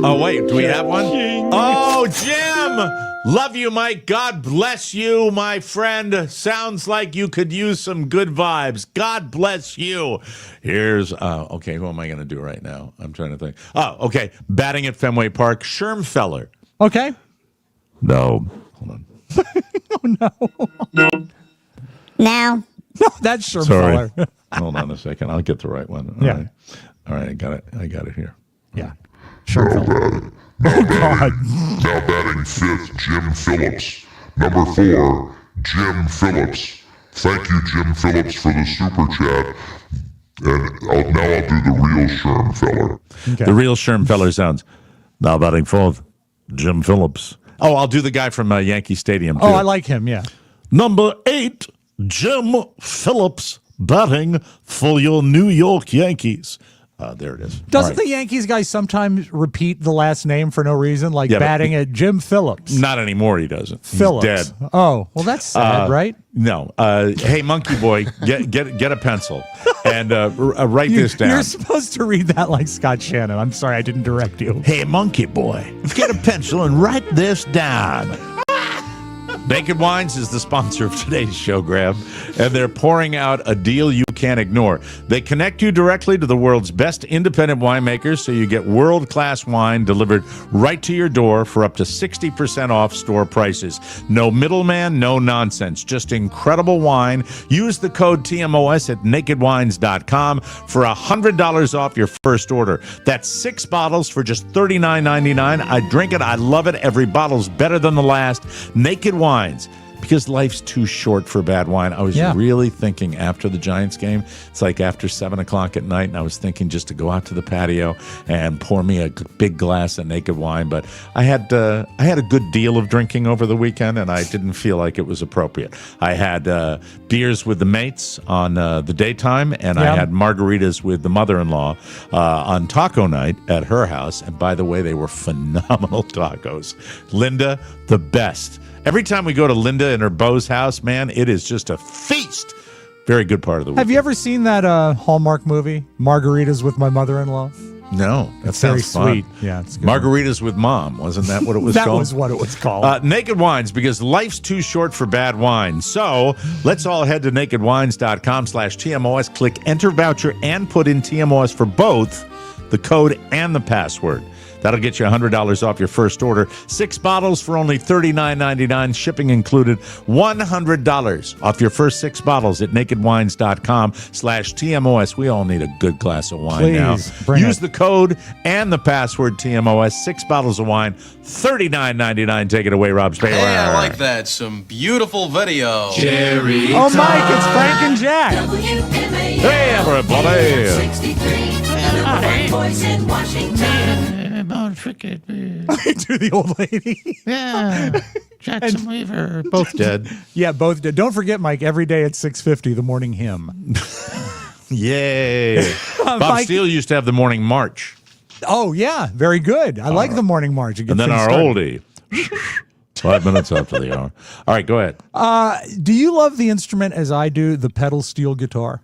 Oh, wait. Do we have one? Oh, Jim. Love you, Mike. God bless you, my friend. Sounds like you could use some good vibes. God bless you. Here's, okay, who am I going to do right now? I'm trying to think. Oh, okay. Batting at Fenway Park, Schermfeller. Okay. No. Hold on. Now. No, that's Sherm Sorry. Feller. Hold on a second. I'll get the right one. All right. I got it here. Yeah. Sherm Feller. Now batting fifth, Jim Phillips. Number 4, Jim Phillips. Thank you, Jim Phillips, for the super chat. And now I'll do the real Sherm Feller. Okay. The real Sherm Feller sounds. Now batting fourth, Jim Phillips. Oh, I'll do the guy from Yankee Stadium, too. Oh, I like him, yeah. Number 8, Jim Phillips, batting for your New York Yankees. There it is. Doesn't the Yankees guy sometimes repeat the last name for no reason, like Yeah, but batting at Jim Phillips? Not anymore, he doesn't. Phillips. He's dead. Oh, well, that's sad, right? No. Hey, monkey boy, get a pencil and write this down. You're supposed to read that like Scott Shannon. I'm sorry, I didn't direct you. Hey, monkey boy, get a pencil and write this down. Naked Wines is the sponsor of today's show, Graham, and they're pouring out a deal you can't ignore. They connect you directly to the world's best independent winemakers, so you get world-class wine delivered right to your door for up to 60% off store prices. No middleman, no nonsense, just incredible wine. Use the code TMOS at nakedwines.com for $100 off your first order. That's 6 bottles for just $39.99. I drink it. I love it. Every bottle's better than the last. Naked Wines. Because life's too short for bad wine. I was really thinking after the Giants game, it's like after 7 o'clock at night, and I was thinking just to go out to the patio and pour me a big glass of Naked Wine. But I had a good deal of drinking over the weekend, and I didn't feel like it was appropriate. I had beers with the mates on the daytime, and I had margaritas with the mother-in-law on taco night at her house. And by the way, they were phenomenal tacos. Linda, the best. Every time we go to Linda and her beau's house, man, it is just a feast. Very good part of the week. Have you ever seen that Hallmark movie, Margaritas with My Mother-in-Law? No, that It's very sounds fun. sweet. Yeah, it's good. Margaritas with Mom, wasn't that what it was That called? was what it was called. Naked Wines, because life's too short for bad wine. So let's all head to nakedwines.com/TMOS, click enter voucher, and put in TMOS for both the code and the password. That'll get you $100 off your first order. 6 bottles for only $39.99, shipping included. $100 off your first 6 bottles at nakedwines.com/TMOS. We all need a good glass of wine now. Use the code and the password TMOS. 6 bottles of wine, $39.99. Take it away, Robb. Hey, I like that. Some beautiful video. Jerry. Oh, Mike, it's Frank and Jack. Hey, everybody. Voice in Washington. To the old lady. Yeah. Jackson Weaver. Both dead. Yeah, both dead. Don't forget, Mike, every day at 6:50, the morning hymn. Yay. Bob Mike- Steele used to have the morning march. Oh, yeah, very good. I like the morning march. It gets And then things our started. oldie. 5 minutes after the hour. All right, go ahead. Do you love the instrument as I do, the pedal steel guitar?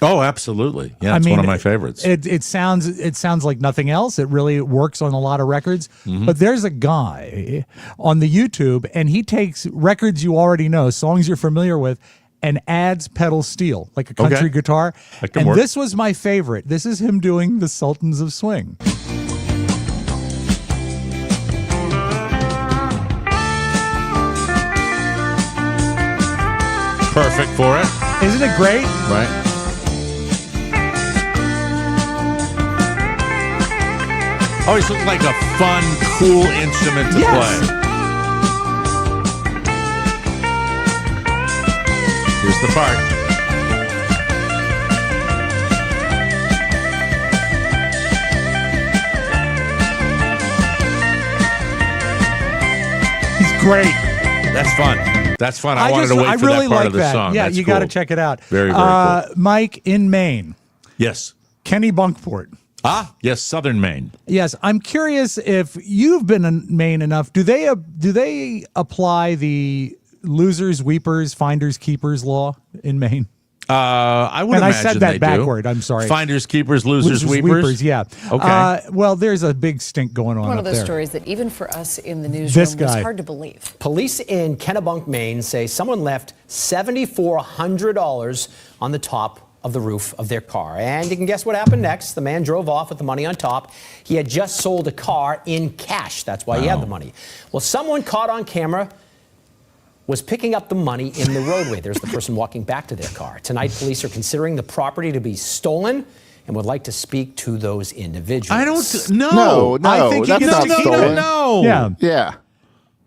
Oh, absolutely. Yeah, it's one of my favorites. It sounds like nothing else. It really works on a lot of records. Mm-hmm. But there's a guy on the YouTube, and he takes records you already know, songs you're familiar with, and adds pedal steel, like a country guitar. And work. this was my favorite. This is him doing the Sultans of Swing. Perfect for it. Isn't it great? Right. Always looks like a fun, cool instrument to play. Here's the part. He's great. That's fun. That's fun. I wanted to wait for really that part like of the that. song. Yeah, That's you cool. got to check it out. Very, very cool. Mike, in Maine. Yes. Kenny Bunkport. Ah, yes, Southern Maine. Yes, I'm curious if you've been in Maine enough. Do they apply the losers, weepers, finders, keepers law in Maine? I would and imagine I said that they backward. do. I'm sorry. Finders, keepers, losers, weepers. Yeah. Okay. Well, there's a big stink going on. One up of those there. stories that even for us in the newsroom This was guy. hard to believe. Police in Kennebunk, Maine say someone left $7,400 on the top of the roof of their car. And you can guess what happened next. The man drove off with the money on top. He had just sold a car in cash. That's why he had the money. Well, someone caught on camera was picking up the money in the roadway. There's the person walking back to their car. Tonight, police are considering the property to be stolen and would like to speak to those individuals. I don't know. No, I think that's not stolen. No. Yeah. Yeah.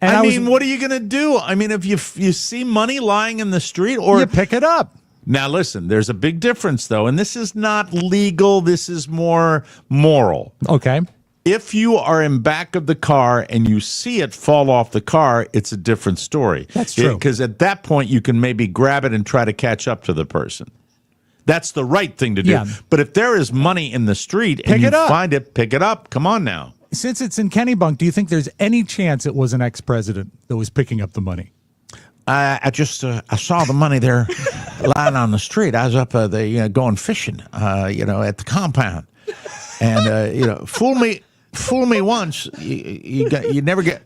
And I mean, what are you going to do? I mean, if you see money lying in the street, or you pick it up. Now, listen, there's a big difference, though, and this is not legal. This is more moral. Okay. If you are in back of the car and you see it fall off the car, it's a different story. That's true. Because at that point, you can maybe grab it and try to catch up to the person. That's the right thing to do. Yeah. But if there is money in the street and you find it, pick it up. Come on now. Since it's in Kennebunk, do you think there's any chance it was an ex-president that was picking up the money? I just I saw the money there lying on the street. I was up going fishing, at the compound, and fool me once, you never get.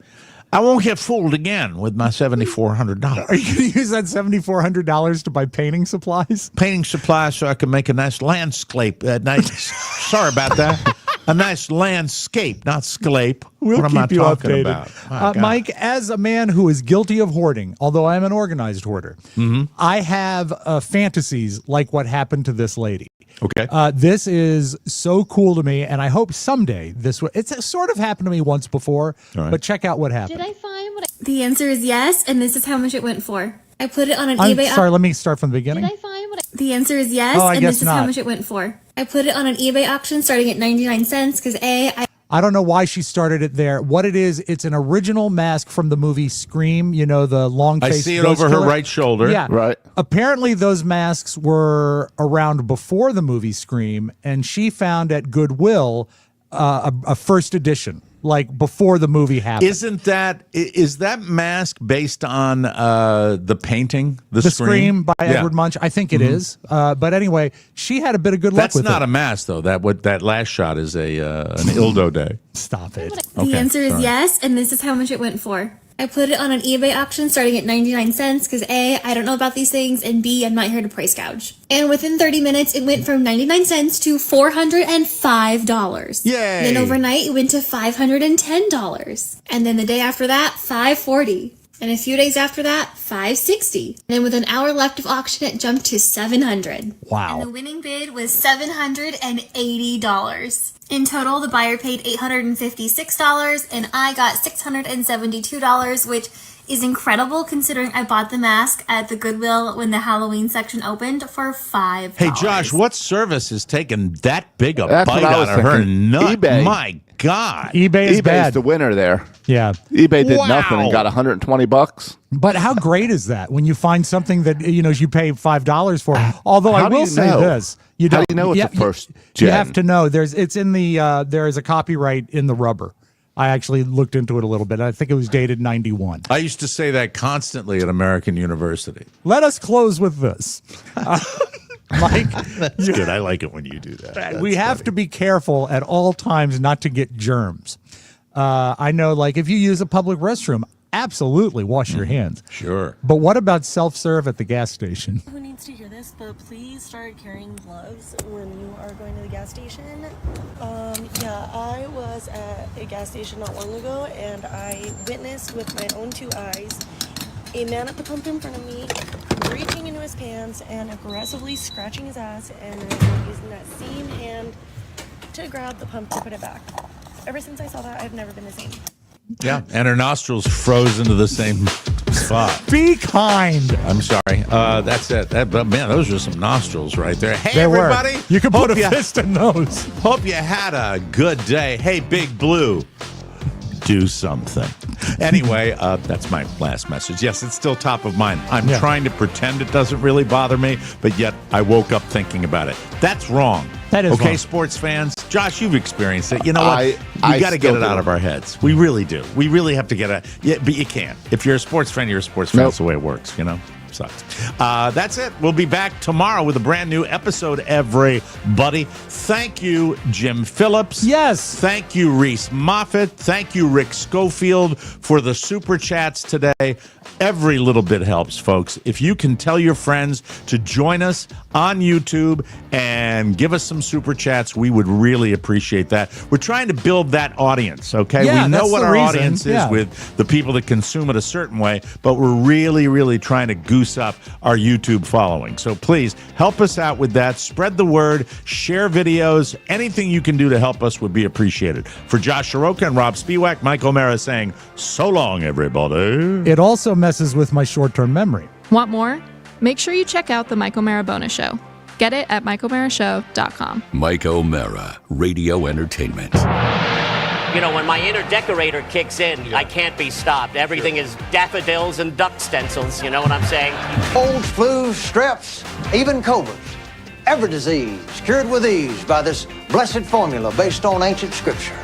I won't get fooled again with my $7,400. Are you going to use that $7,400 to buy painting supplies? Painting supplies so I can make a nice landscape. Sorry about that. A nice landscape, not sclape. We'll what keep am I you talking updated. about? My God. Mike, as a man who is guilty of hoarding, although I'm an organized hoarder, I have fantasies like what happened to this lady. Okay. This is so cool to me, and I hope someday this will. It's sort of happened to me once before, but check out what happened. Did I find what The answer is yes, and this is how much it went for. I put it on an I'm eBay. sorry, let me start from the beginning. Did I find what The answer is yes, Oh, I and guess this is how not. much it went for. I put it on an eBay auction starting at 99 cents because I don't know why she started it there. What it is, it's an original mask from the movie Scream, the long face. I see it over her right shoulder. Yeah. Right. Apparently those masks were around before the movie Scream, and she found at Goodwill a first edition, like before the movie happened. Is that mask based on the painting, the Scream by Edward Munch? I think it is. But anyway, she had a bit of good luck with it. That's not a mask, though. That last shot is an Ildo day. Stop it. The answer is yes, and this is how much it went for. I put it on an eBay auction starting at 99 cents because A, I don't know about these things, and B, I'm not here to price gouge. And within 30 minutes, it went from 99 cents to $405. Yay! Then overnight, it went to $510. And then the day after that, $540. And a few days after that, $560. And then with an hour left of auction, it jumped to $700. Wow. And the winning bid was $780. In total, the buyer paid $856, and I got $672, which is incredible considering I bought the mask at the Goodwill when the Halloween section opened for $5. Hey, Josh, what service has taken that big a That's bite what I out was of her thinking. nut? eBay. My God. eBay is bad. the winner there. Yeah. eBay did Wow. nothing and got $120. But how great is that when you find something that you pay $5 for? Although I How do will you say know? this, How do you know it's a first You gen? have to know. There is a copyright in the rubber. I actually looked into it a little bit. I think it was dated 91. I used to say that constantly at American University. Let us close with this. Mike, That's good. I like it when you do that. we have to be careful at all times not to get germs. I know, like if you use a public restroom, absolutely wash your hands. Sure. But what about self-serve at the gas station? Who needs to hear this, but please start carrying gloves when you are going to the gas station. Yeah, I was at a gas station not long ago, and I witnessed with my own 2 eyes a man at the pump in front of me reaching into his pants and aggressively scratching his ass and then using that same hand to grab the pump to put it back. Ever since I saw that, I've never been the same. Yeah, and her nostrils froze into the same spot. Be kind. I'm sorry. That's it. Man, those are some nostrils right there. Hey, They were. everybody. You can put a fist in those. Hope you had a good day. Hey, Big Blue, do something. Anyway, that's my last message. Yes, it's still top of mind. I'm trying to pretend it doesn't really bother me, but yet I woke up thinking about it. That's wrong. That is okay, wrong. Sports fans. Josh, you've experienced it. You know what? We got to get it out of our heads. We really do. We really have to get it. Yeah, but you can't. If you're a sports fan, you're a sports fan. That's the way it works, you know? Sucks. That's it. We'll be back tomorrow with a brand new episode, everybody. Thank you, Jim Phillips. Yes. Thank you, Reese Moffat. Thank you, Rick Schofield, for the super chats today. Every little bit helps, folks. If you can tell your friends to join us on YouTube and give us some super chats, we would really appreciate that. We're trying to build that audience, okay? Yeah, we know that's what the our reason. audience is Yeah. with the people that consume it a certain way, but we're really, really trying to goose up our YouTube following. So please help us out with that. Spread the word, share videos. Anything you can do to help us would be appreciated. For Josh Shiroka and Robb Spiewak, Mike O'Mara saying, so long, everybody. It also messes with my short-term memory. Want more? Make sure you check out the Mike O'Mara Bonus Show. Get it at MikeO'MaraShow.com. Mike O'Mara, Radio Entertainment. You know, when my inner decorator kicks in, I can't be stopped. Everything is daffodils and duck stencils, you know what I'm saying? Colds, flus, streps, even cobras. Every disease cured with ease by this blessed formula based on ancient scripture.